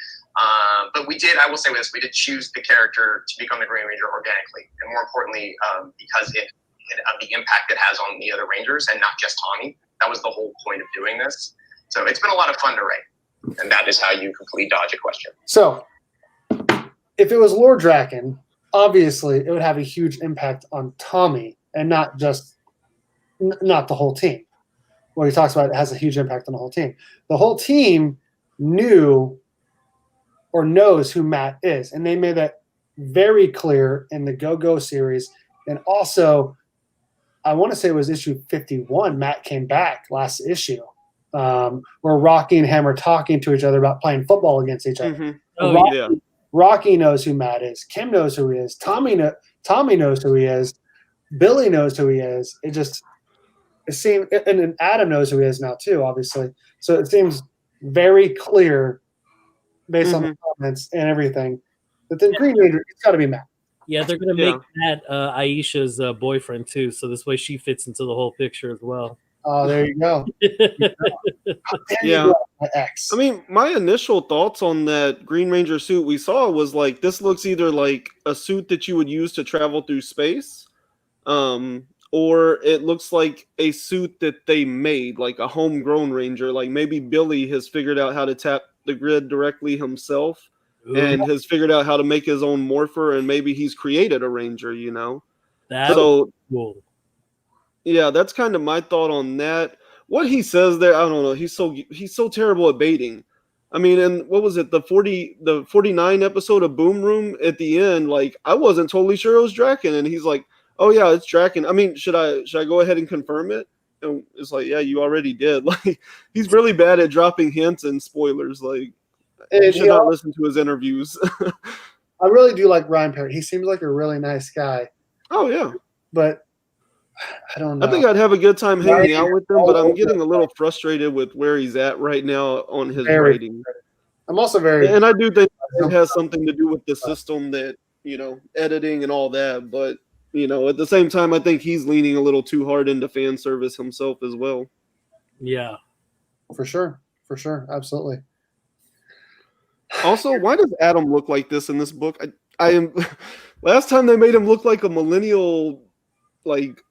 But I will say this, we did choose the character to become the Green Ranger organically. And more importantly, because of the impact it has on the other Rangers and not just Tommy. That was the whole point of doing this. So it's been a lot of fun to write. And that is how you completely dodge a question. So if it was Lord Draken, obviously it would have a huge impact on Tommy and not just not the whole team. What he talks about, it has a huge impact on the whole team. The whole team knew or knows who Matt is, and they made that very clear in the Go-Go series. And also, I want to say it was issue 51. Matt came back last issue, where Rocky and him are talking to each other about playing football against each other. Mhm. Oh, Rocky knows who Matt is. Kim knows who he is. Tommy knows who he is. Billy knows who he is. It seems, and Adam knows who he is now too, obviously. So it seems very clear, based on the comments and everything, that the Green Ranger, it's got to be Matt. Yeah, they're gonna make Matt Aisha's boyfriend too, so this way she fits into the whole picture as well. Oh, there you go. Yeah. My ex. I mean, my initial thoughts on that Green Ranger suit we saw was like, this looks either like a suit that you would use to travel through space, or it looks like a suit that they made, like a homegrown Ranger. Like maybe Billy has figured out how to tap the grid directly himself. Ooh. And has figured out how to make his own morpher, and maybe he's created a Ranger, you know? That's so cool. Yeah, that's kind of my thought on that. What he says there, I don't know. He's so terrible at baiting. I mean, and what was it, the 49 episode of Boom Room at the end, like I wasn't totally sure it was Draken, and he's like, "Oh yeah, it's Draken." I mean, should I go ahead and confirm it? And it's like, "Yeah, you already did." Like he's really bad at dropping hints and spoilers, like you should not listen to his interviews. I really do like Ryan Parrott. He seems like a really nice guy. Oh yeah, but I don't know. I think I'd have a good time hanging out with him, but I'm getting a little frustrated with where he's at right now on his writing. I'm also and I do think it has something to do with the system that, you know, editing and all that. But you know, at the same time, I think he's leaning a little too hard into fan service himself as well. Yeah, for sure, absolutely. Also, why does Adam look like this in this book? I am. Last time they made him look like a millennial, like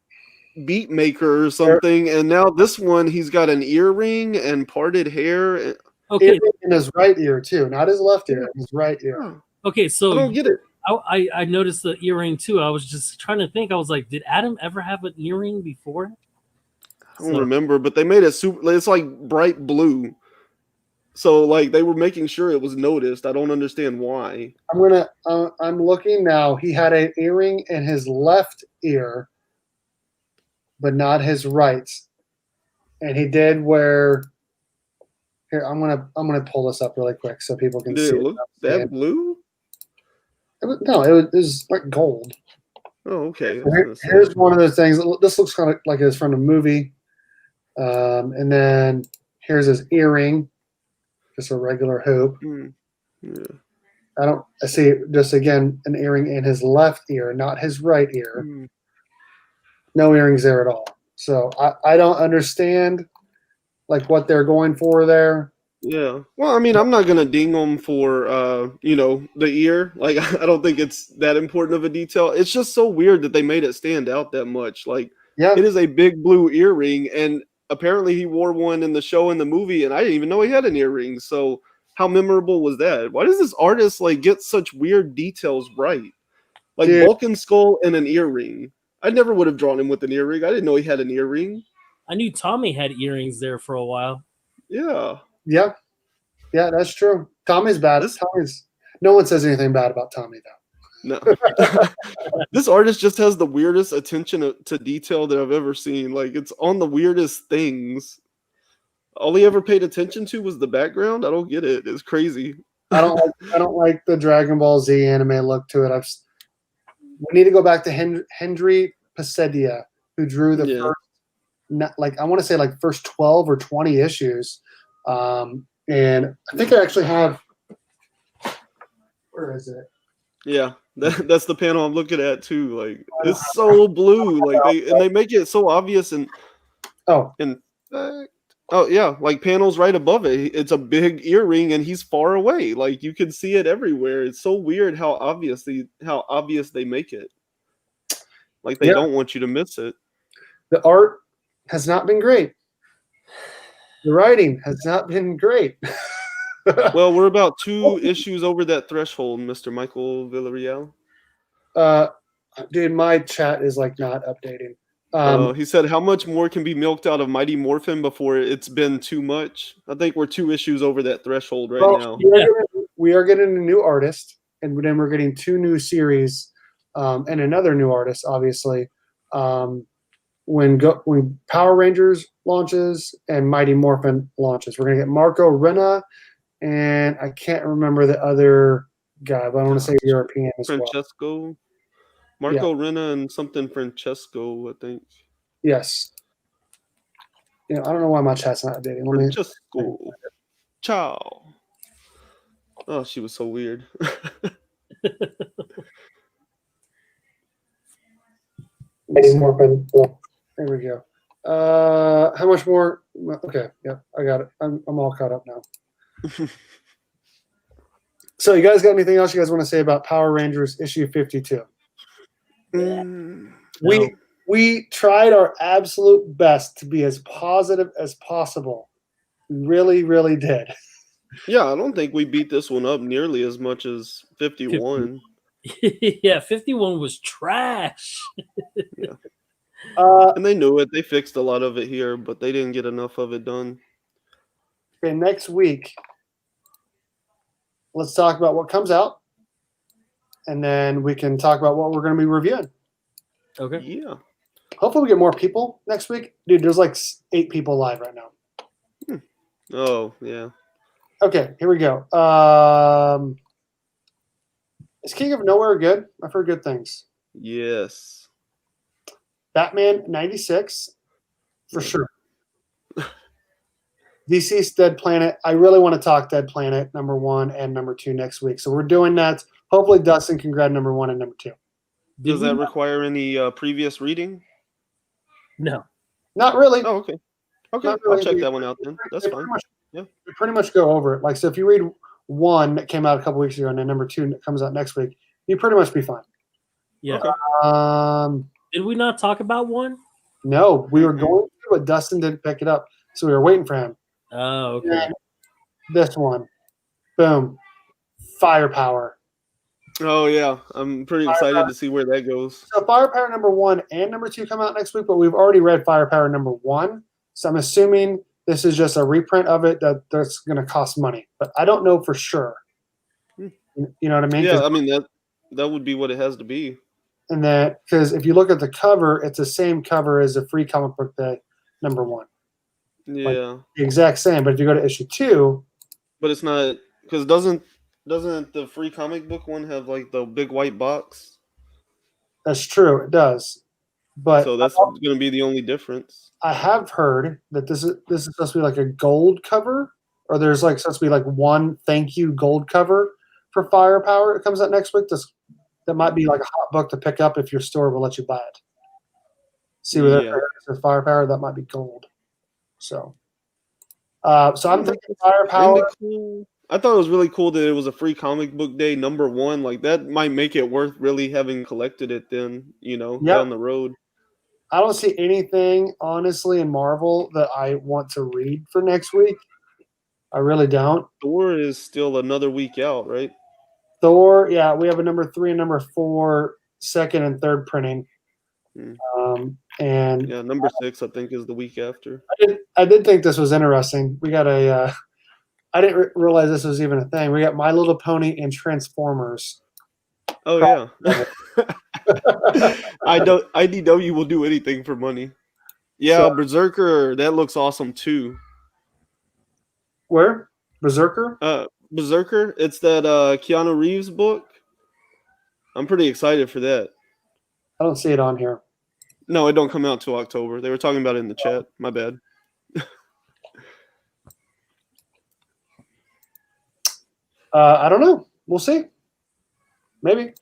beat maker or something, and now this one he's got an earring and parted hair. Okay, in his right ear too, not his left ear, his right ear. Okay, so I don't get it. I noticed the earring too. I was just trying to think. I was like, did Adam ever have an earring before? I don't remember, but they made it super. It's like bright blue. So like they were making sure it was noticed. I don't understand why. I'm looking now. He had an earring in his left ear, but not his right. And he did wear. Here, I'm gonna pull this up really quick so people can see. Did it look that blue? No, it was like gold. Oh, okay. Here's one of the things. This looks kind of like it's from a movie. And then here's his earring. Just a regular hoop. Yeah. I see just again an earring in his left ear, not his right ear. No earrings there at all. So I don't understand like what they're going for there. Yeah. Well, I mean, I'm not gonna ding them for you know, the ear. Like I don't think it's that important of a detail. It's just so weird that they made it stand out that much. Like it is a big blue earring, and apparently he wore one in the show and the movie, and I didn't even know he had an earring. So how memorable was that? Why does this artist like get such weird details right? Like Vulcan skull and an earring. I never would have drawn him with an earring. I didn't know he had an earring. I knew Tommy had earrings there for a while. Yeah. Yeah, that's true. Tommy's bad. No one says anything bad about Tommy though. No. This artist just has the weirdest attention to detail that I've ever seen. Like it's on the weirdest things. All he ever paid attention to was the background. I don't get it. It's crazy. I don't like the Dragon Ball Z anime look to it. We need to go back to Hendry Posedia, who drew the first, I want to say like first 12 or 20 issues. And I think I actually have. Where is it? Yeah, that's the panel I'm looking at too. Like it's so blue. Like they make it so obvious. And yeah, like panels right above it. It's a big earring, and he's far away. Like you can see it everywhere. It's so weird how obvious they make it. Like they don't want you to miss it. The art has not been great. The writing has not been great. Well, we're about 2 issues over that threshold, Mr. Michael Villarreal. Dude, my chat is like not updating. He said, how much more can be milked out of Mighty Morphin before it's been too much? I think we're 2 issues over that threshold right now. We are getting a new artist, and then we're getting 2 new series, and another new artist, obviously. When Power Rangers launches and Mighty Morphin launches, we're gonna get Marco Renna, and I can't remember the other guy, but I want to say European as Francesco. well. Marco Renna and something Francesco, I think. Yes. I don't know why my chat's not updating. Francesco. Ciao. Oh, she was so weird. Mighty Morphin. There we go. How much more? Okay, yeah, I got it. I'm all caught up now. So, you guys got anything else you guys want to say about Power Rangers issue 52? We tried our absolute best to be as positive as possible. We really, really did. Yeah, I don't think we beat this one up nearly as much as 51. Yeah, 51 was trash. Yeah. And they knew it. They fixed a lot of it here, but they didn't get enough of it done. Okay, next week, let's talk about what comes out, and then we can talk about what we're going to be reviewing. Okay. Yeah. Hopefully we get more people next week. Dude, there's like 8 people live right now. Oh, yeah. Okay, here we go. Is King of Nowhere good? I've heard good things. Yes. Batman 96, for sure. DC's Dead Planet. I really want to talk Dead Planet #1 and #2 next week. So we're doing that. Hopefully Dustin can grab #1 and #2. Does that require any previous reading? No. Not really. Oh, okay. Okay, Really. I'll check that one out then. That's fine. We pretty much go over it. Like, so if you read 1 that came out a couple weeks ago and then #2 that comes out next week, you pretty much be fine. Yeah. Okay. Did we not talk about 1? No, we were going to, but Dustin didn't pick it up. So we were waiting for him. Oh, okay. And this one. Boom. Firepower. Oh, yeah. I'm pretty excited to see where that goes. So Firepower #1 and #2 come out next week, but we've already read Firepower #1. So I'm assuming this is just a reprint of it that's going to cost money. But I don't know for sure. You know what I mean? Yeah, I mean, that would be what it has to be. And then, because if you look at the cover, it's the same cover as the Free Comic Book Day #1. Yeah. Like, the exact same. But if you go to issue 2. But it's not, because doesn't the Free Comic Book one have like the big white box? That's true. It does. But so that's going to be the only difference. I have heard that this is supposed to be like a gold cover, or there's like supposed to be like one thank you gold cover for Firepower. It comes out next week. That might be like a hot book to pick up if your store will let you buy it. See whether it's Firepower, that might be gold. So I'm thinking Firepower. Cool. I thought it was really cool that it was a Free Comic Book Day #1. Like, that might make it worth really having collected it then, down the road. I don't see anything, honestly, in Marvel that I want to read for next week. I really don't. Thor is still another week out, right? Thor, yeah, we have a #3 and #4 second and third printing. And yeah, #6 I think is the week after. I did think this was interesting. We got I didn't realize this was even a thing. We got My Little Pony and Transformers. Oh yeah. IDW will do anything for money. Yeah, so, Berserker, that looks awesome too. Where? Berserker? Berserker. It's that Keanu Reeves book. I'm pretty excited for that. I don't see it on here. No, it don't come out till October. They were talking about it in the chat. My bad. I don't know. We'll see. Maybe.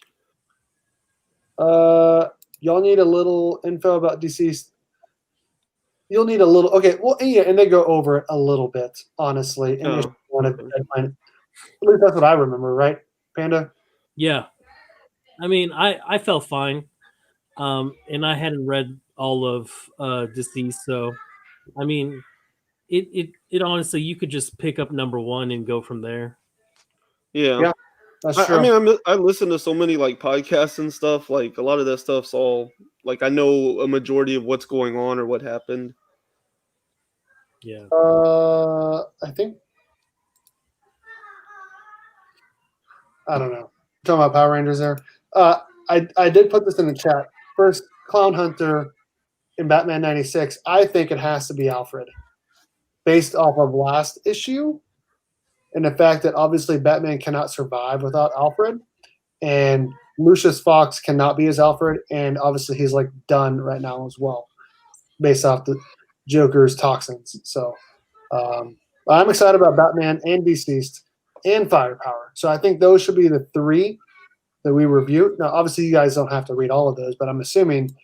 Y'all need a little info about DC's. You'll need a little. Okay. Well, yeah, and they go over it a little bit, honestly. And at least that's what I remember, right, Panda? Yeah. I mean, I felt fine. And I hadn't read all of DC, so I mean, it honestly, you could just pick up number 1 and go from there. Yeah. That's true. I mean, I listen to so many like podcasts and stuff. Like a lot of that stuff's all like I know a majority of what's going on or what happened. Yeah. I think I don't know. Talking about Power Rangers there. I did put this in the chat. First, Clown Hunter in Batman 96. I think it has to be Alfred, based off of last issue, and the fact that obviously Batman cannot survive without Alfred, and Lucius Fox cannot be as Alfred, and obviously he's like done right now as well, based off the Joker's toxins. So I'm excited about Batman and Deceased and Firepower. So I think those should be the 3 that we review. Now, obviously, you guys don't have to read all of those, but I'm assuming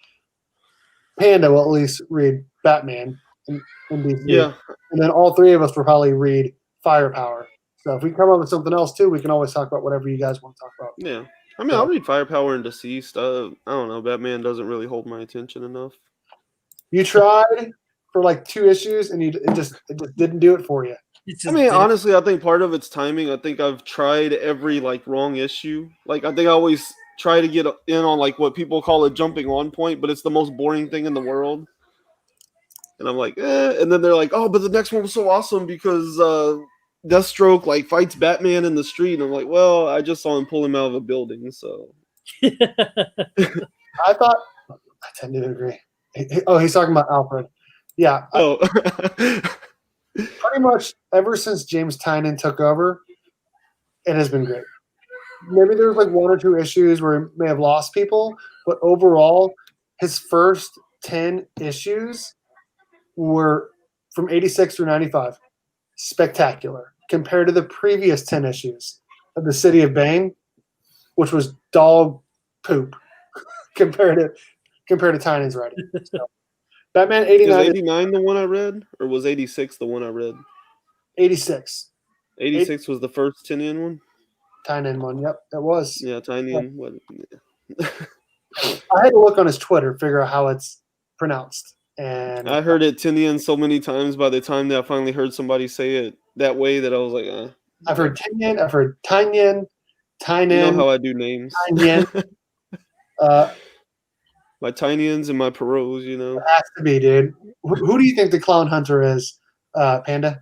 Panda will at least read Batman and DC. Yeah. And then all 3 of us will probably read Firepower. So if we come up with something else too, we can always talk about whatever you guys want to talk about. Yeah. I mean, I'll read Firepower and Deceased. I don't know. Batman doesn't really hold my attention enough. You tried for like 2 issues, and it just didn't do it for you. I mean, honestly, I think part of it's timing. I think I've tried every like wrong issue. Like I think I always try to get in on like what people call a jumping on point, but it's the most boring thing in the world. And I'm like, and then they're like, oh, but the next one was so awesome because Deathstroke like fights Batman in the street. And I'm like, well, I just saw him pull him out of a building, so. I tend to agree. Oh, he's talking about Alfred. Yeah. Oh. Pretty much ever since James Tynion took over, it has been great. Maybe there's like 1 or 2 issues where he may have lost people, but overall, his first 10 issues were from 86 through 95. Spectacular. Compared to the previous 10 issues of The City of Bane, which was dog poop compared to Tynion's writing. So, Batman 89. Was 89 the one I read? Or was 86 the one I read? 86. 86 was the first Tynion one? Tynion one, yep, it was. Yeah, Tynion. What? I had to look on his Twitter, figure out how it's pronounced. And I heard it Tynion so many times by the time that I finally heard somebody say it that way that I was like, I've heard Tynion, I've heard Tynion. You know how I do names. Tynion. My Tynions and my Perot, you know. It has to be, dude. Who do you think the Clown Hunter is, Panda?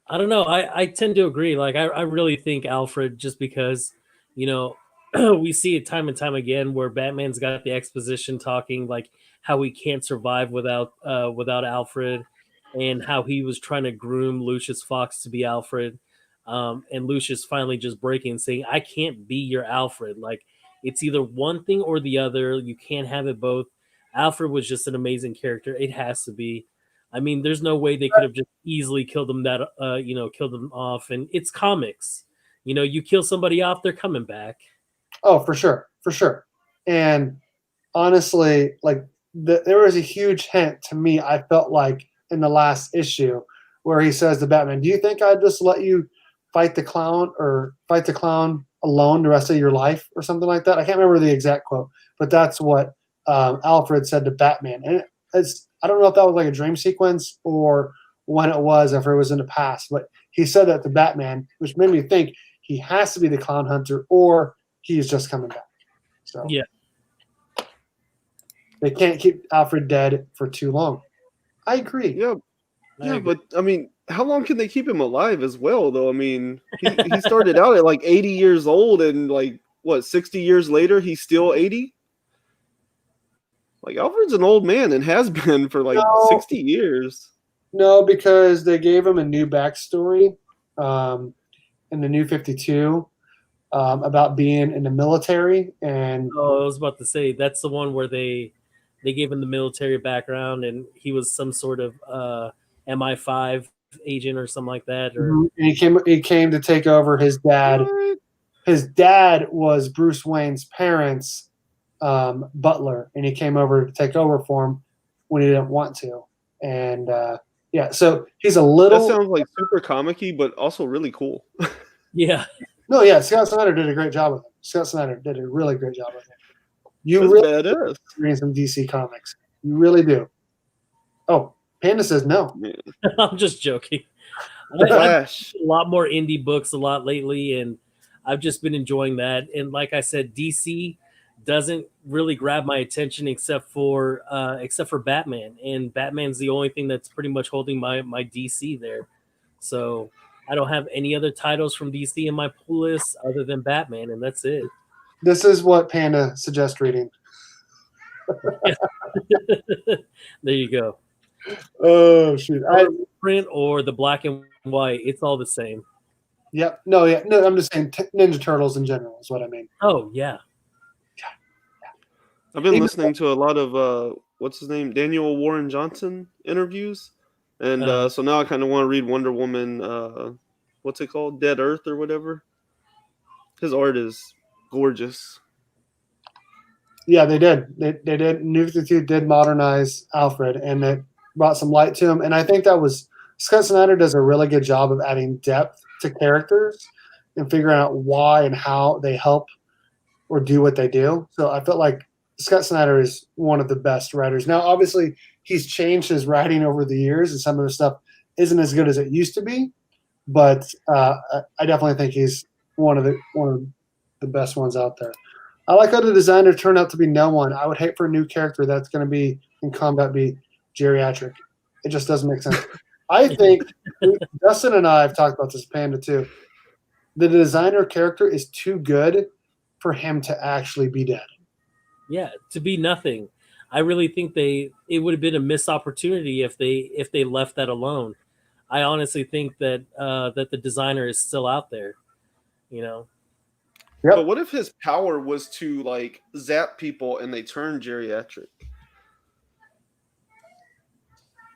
I don't know. I tend to agree. Like, I really think Alfred, just because, you know, we see it time and time again where Batman's got the exposition talking like how he can't survive without Alfred, and how he was trying to groom Lucius Fox to be Alfred, and Lucius finally just breaking and saying, "I can't be your Alfred. Like, it's either one thing or the other. You can't have it both." Alfred was just an amazing character. It has to be. I mean, there's no way they could have just easily killed him killed him off. And it's comics. You know, you kill somebody off, they're coming back. Oh, for sure. For sure. And honestly, like there was a huge hint to me, I felt like, in the last issue where he says to Batman, "Do you think I'd just let you fight the clown alone the rest of your life?" or something like that. I can't remember the exact quote, but that's what Alfred said to Batman. And I don't know if that was like a dream sequence or when it was, if it was in the past, but he said that to Batman, which made me think he has to be the Clown Hunter or he's just coming back. So yeah, they can't keep Alfred dead for too long. I agree. Yeah, but I mean, how long can they keep him alive as well, though? I mean, he started out at like 80 years old, and like, what, 60 years later, he's still 80? Like, Alfred's an old man and has been for like 60 years. No, because they gave him a new backstory in the New 52 about being in the military. And I was about to say, that's the one where they gave him the military background, and he was some sort of MI5 agent or something like that. Or and he came to take over his dad. What? His dad was Bruce Wayne's parents' butler, and he came over to take over for him when he didn't want to. And so he's a little. That sounds like super comic-y, but also really cool. Yeah. No, yeah, Scott Snyder did a great job with him. Scott Snyder did a really great job with him. You That's really badass. read some DC comics. You really do. Oh, Panda says no. I'm just joking. Flash. A lot more indie books a lot lately, and I've just been enjoying that. And like I said, DC doesn't really grab my attention except for Batman, and Batman's the only thing that's pretty much holding my DC there. So I don't have any other titles from DC in my pull list other than Batman, and that's it. This is what Panda suggests reading. There you go. Oh shoot! Print or the black and white, it's all the same. Yep. No. Yeah. No. I'm just saying Ninja Turtles in general is what I mean. Oh yeah. I've been listening to a lot of what's his name, Daniel Warren Johnson interviews, and so now I kind of want to read Wonder Woman. What's it called? Dead Earth or whatever. His art is gorgeous. Yeah, they did. They did. New 52 did modernize Alfred, and it brought some light to him. And I think that was Scott Snyder does a really good job of adding depth to characters and figuring out why and how they help or do what they do. So I felt like Scott Snyder is one of the best writers. Now, obviously, he's changed his writing over the years, and some of the stuff isn't as good as it used to be. But I definitely think he's one of the best ones out there. I like how the designer turned out to be no one. I would hate for a new character that's going to be in combat be geriatric. It just doesn't make sense. I think Dustin and I have talked about this, Panda too. The designer character is too good for him to actually be dead. Yeah, to be nothing. I really think it would have been a missed opportunity if they left that alone. I honestly think that that the designer is still out there. You know. Yep. But what if his power was to like zap people and they turn geriatric?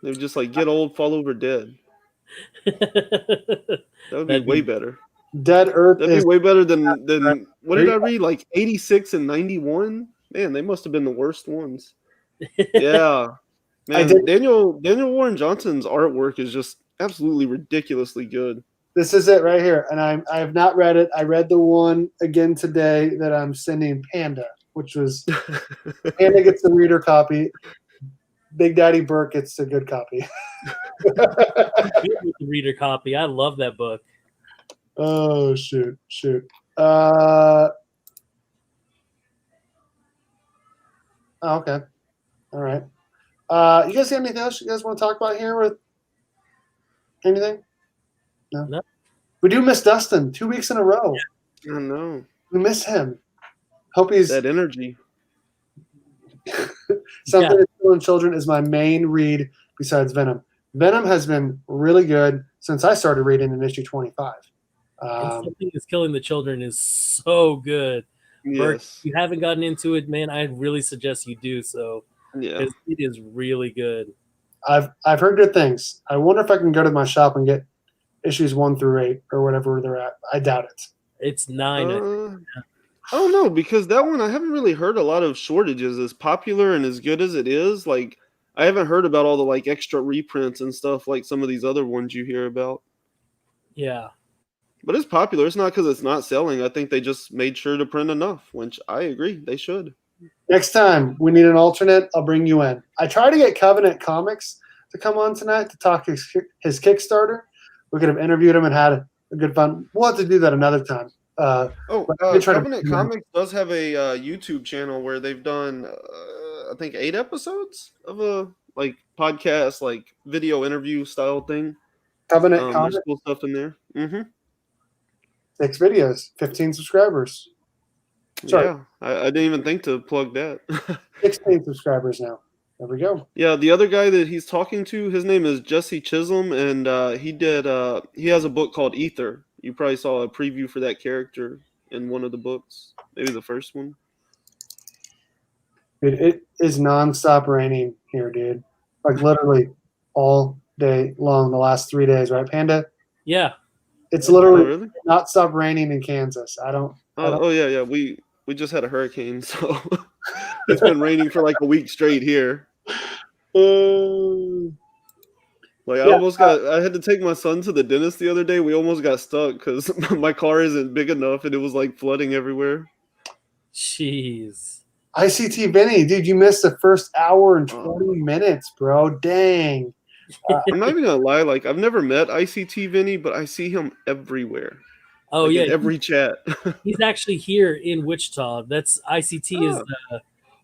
They would just like get old, fall over dead. That would be way better. Dead Earth That'd be way better than what did I read? Like 86 and 91? Man, they must have been the worst ones. Yeah. Man, Daniel Warren Johnson's artwork is just absolutely ridiculously good. This is it right here, and I have not read it. I read the one again today that I'm sending Panda, which was Panda gets the reader copy. Big Daddy Burke gets a good copy. The reader copy. I love that book. Oh shoot. Okay. All right. You guys have anything else you guys want to talk about here with anything? No. We do miss Dustin 2 weeks in a row. I know. We miss him. Hope he's that energy. Something to Kill in Children is my main read besides Venom. Venom has been really good since I started reading in issue 25. Something Is Killing the Children is so good. Yes. Bert, if you haven't gotten into it, man, I really suggest you do so. Yeah. It is really good. I've heard good things. I wonder if I can go to my shop and get issues 1 through 8 or whatever they're at. I doubt it. It's 9. I don't know, because that one I haven't really heard a lot of shortages. As popular and as good as it is, like I haven't heard about all the like extra reprints and stuff like some of these other ones you hear about. Yeah. But it's popular. It's not because it's not selling. I think they just made sure to print enough, which I agree. They should. Next time we need an alternate, I'll bring you in. I tried to get Covenant Comics to come on tonight to talk his Kickstarter. We could have interviewed him and had a good fun. We'll have to do that another time. Covenant Comics does have a YouTube channel where they've done, I think, 8 episodes of a like podcast, like video interview style thing. Covenant Comics. There's cool stuff in there. Mm-hmm. 6 videos, 15 subscribers. Sorry. Yeah, I didn't even think to plug that. 16 subscribers now. There we go. Yeah, the other guy that he's talking to, his name is Jesse Chisholm, and he has a book called Ether. You probably saw a preview for that character in one of the books, maybe the first one. Dude, it is nonstop raining here, dude. Like literally all day long, the last 3 days, right, Panda? Yeah. It's literally not stop raining in Kansas. Oh yeah. We just had a hurricane, so it's been raining for like a week straight here. Like I had to take my son to the dentist the other day. We almost got stuck because my car isn't big enough and it was like flooding everywhere. Jeez. ICT Benny, dude, you missed the first hour and 20 minutes, bro. Dang. I'm not even gonna lie. Like, I've never met ICT Vinny, but I see him everywhere. Oh, like, yeah. in every chat. He's actually here in Wichita. That's ICT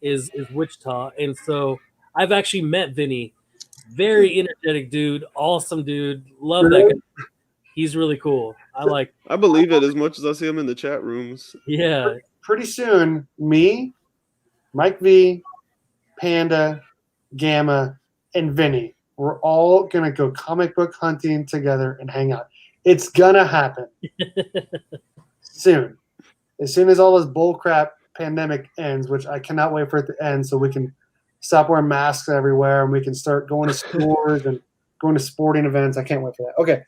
is Wichita, and so I've actually met Vinny. Very energetic dude, awesome dude. Love that guy. He's really cool. I believe it as much as I see him in the chat rooms. Yeah. Pretty soon, me, Mike V, Panda, Gamma, and Vinny, we're all gonna go comic book hunting together and hang out. It's gonna happen soon. As soon as all this bullcrap pandemic ends, which I cannot wait for it to end, so we can stop wearing masks everywhere and we can start going to stores and going to sporting events. I can't wait for that. Okay.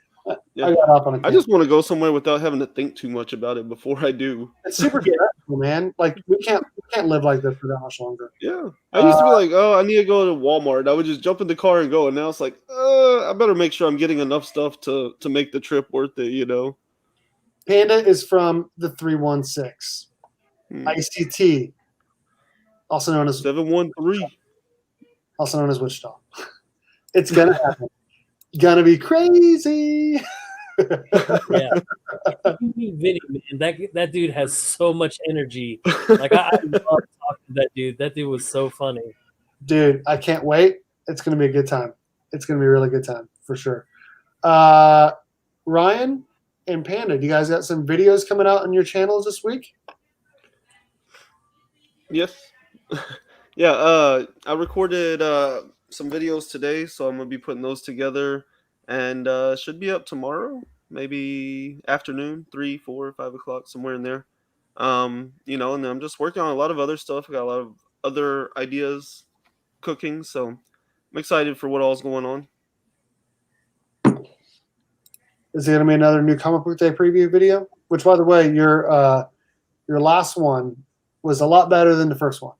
Yeah. I got off on a I just want to go somewhere without having to think too much about it before I do. It's super stressful, man. Like we can't live like this for that much longer. Yeah. I used to be like, oh, I need to go to Walmart. I would just jump in the car and go. And now it's like, I better make sure I'm getting enough stuff to make the trip worth it, you know? Panda is from the 316. ICT, also known as 713. Also known as Wichita. It's gonna happen. Gonna be crazy. Yeah. Vinny, man, that dude has so much energy. Like I love talking to that dude. That dude was so funny. Dude, I can't wait. It's gonna be a good time. It's gonna be a really good time for sure. Ryan and Panda, do you guys got some videos coming out on your channels this week? Yes. Yeah, I recorded some videos today, so I'm gonna be putting those together, and should be up tomorrow, maybe afternoon, 3, 4, 5 o'clock, somewhere in there. You know, and I'm just working on a lot of other stuff. I got a lot of other ideas cooking, so I'm excited for what all's going on. Is there gonna be another new comic book day preview video? Which, by the way, your last one was a lot better than the first one.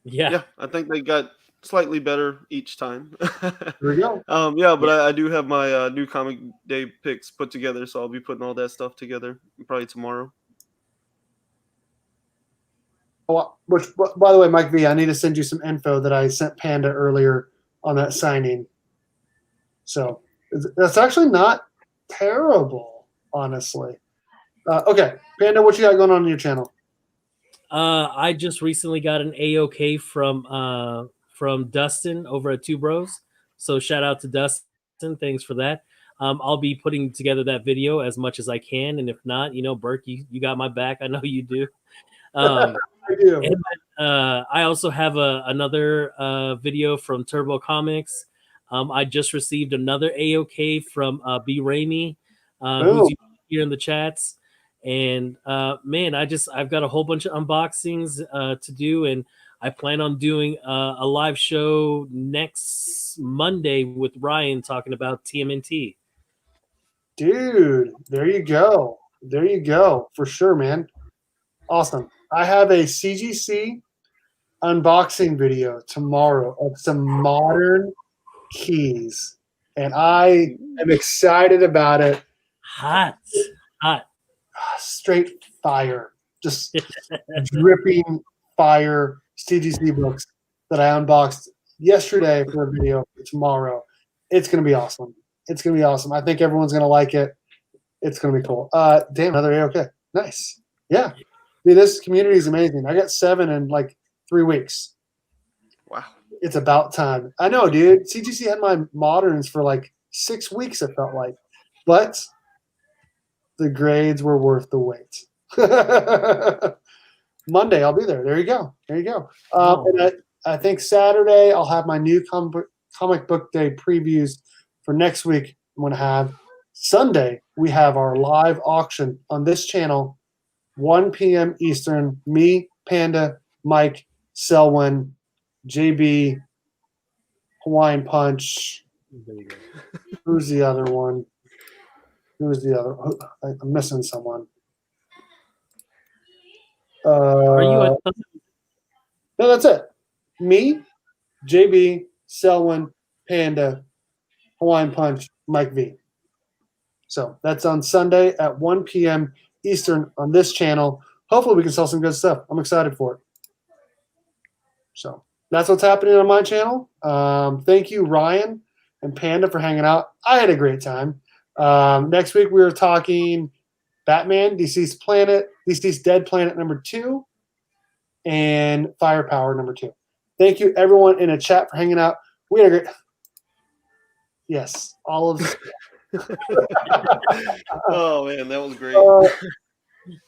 Yeah, I think they got slightly better each time. There we go. But I do have my new comic day picks put together, so I'll be putting all that stuff together probably tomorrow. Which, by the way, Mike V, I need to send you some info that I sent Panda earlier on that signing. So that's actually not terrible, honestly. Okay, Panda, what you got going on your channel? I just recently got an AOK from Dustin over at Two Bros. So shout out to Dustin. Thanks for that. I'll be putting together that video as much as I can, and if not, you know, Burke, you got my back. I know you do. I do. And, I also have another video from Turbo Comics. I just received another AOK from B. Raimi, who's here in the chats. And man, I've got a whole bunch of unboxings to do, and I plan on doing a live show next Monday with Ryan talking about TMNT. Dude, there you go. There you go. For sure, man. Awesome. I have a CGC unboxing video tomorrow of some modern keys, and I am excited about it. Hot. Straight fire, just dripping fire CGC books that I unboxed yesterday for a video for tomorrow. It's going to be awesome. It's going to be awesome. I think everyone's going to like it. It's going to be cool. Damn, another AOK. Nice. Yeah. Dude, this community is amazing. I got 7 in like 3 weeks. Wow. It's about time. I know, dude. CGC had my moderns for like 6 weeks, it felt like. But the grades were worth the wait. Monday, I'll be there. There you go. There you go. And I think Saturday, I'll have my new comic book day previews for next week. I'm going to have Sunday, we have our live auction on this channel, 1 p.m. Eastern. Me, Panda, Mike, Selwyn, JB, Hawaiian Punch. Who's the other one? Who's the other? I'm missing someone. Are you? No, that's it. Me, JB, Selwyn, Panda, Hawaiian Punch, Mike V. So that's on Sunday at 1 p.m. Eastern on this channel. Hopefully we can sell some good stuff. I'm excited for it. So that's what's happening on my channel. Thank you, Ryan and Panda for hanging out. I had a great time. Next week we are talking Batman, Deceased Planet, Deceased Dead Planet number 2, and Firepower number 2. Thank you everyone in the chat for hanging out. We had a great. Yes, all of. Oh man, that was great.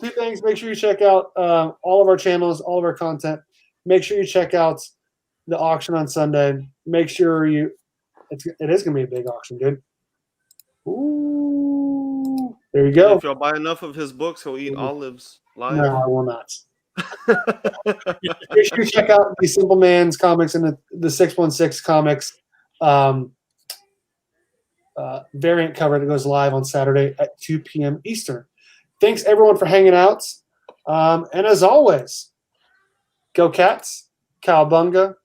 2 things. Make sure you check out all of our channels, all of our content. Make sure you check out the auction on Sunday. Make sure it is going to be a big auction, dude. Ooh, there you go. If y'all buy enough of his books, he'll eat olives live. No, I will not. Make sure you check out the Simple Man's comics and the 616 comics variant cover that goes live on Saturday at 2 p.m. Eastern. Thanks everyone for hanging out. And as always, go Cats, Cowabunga,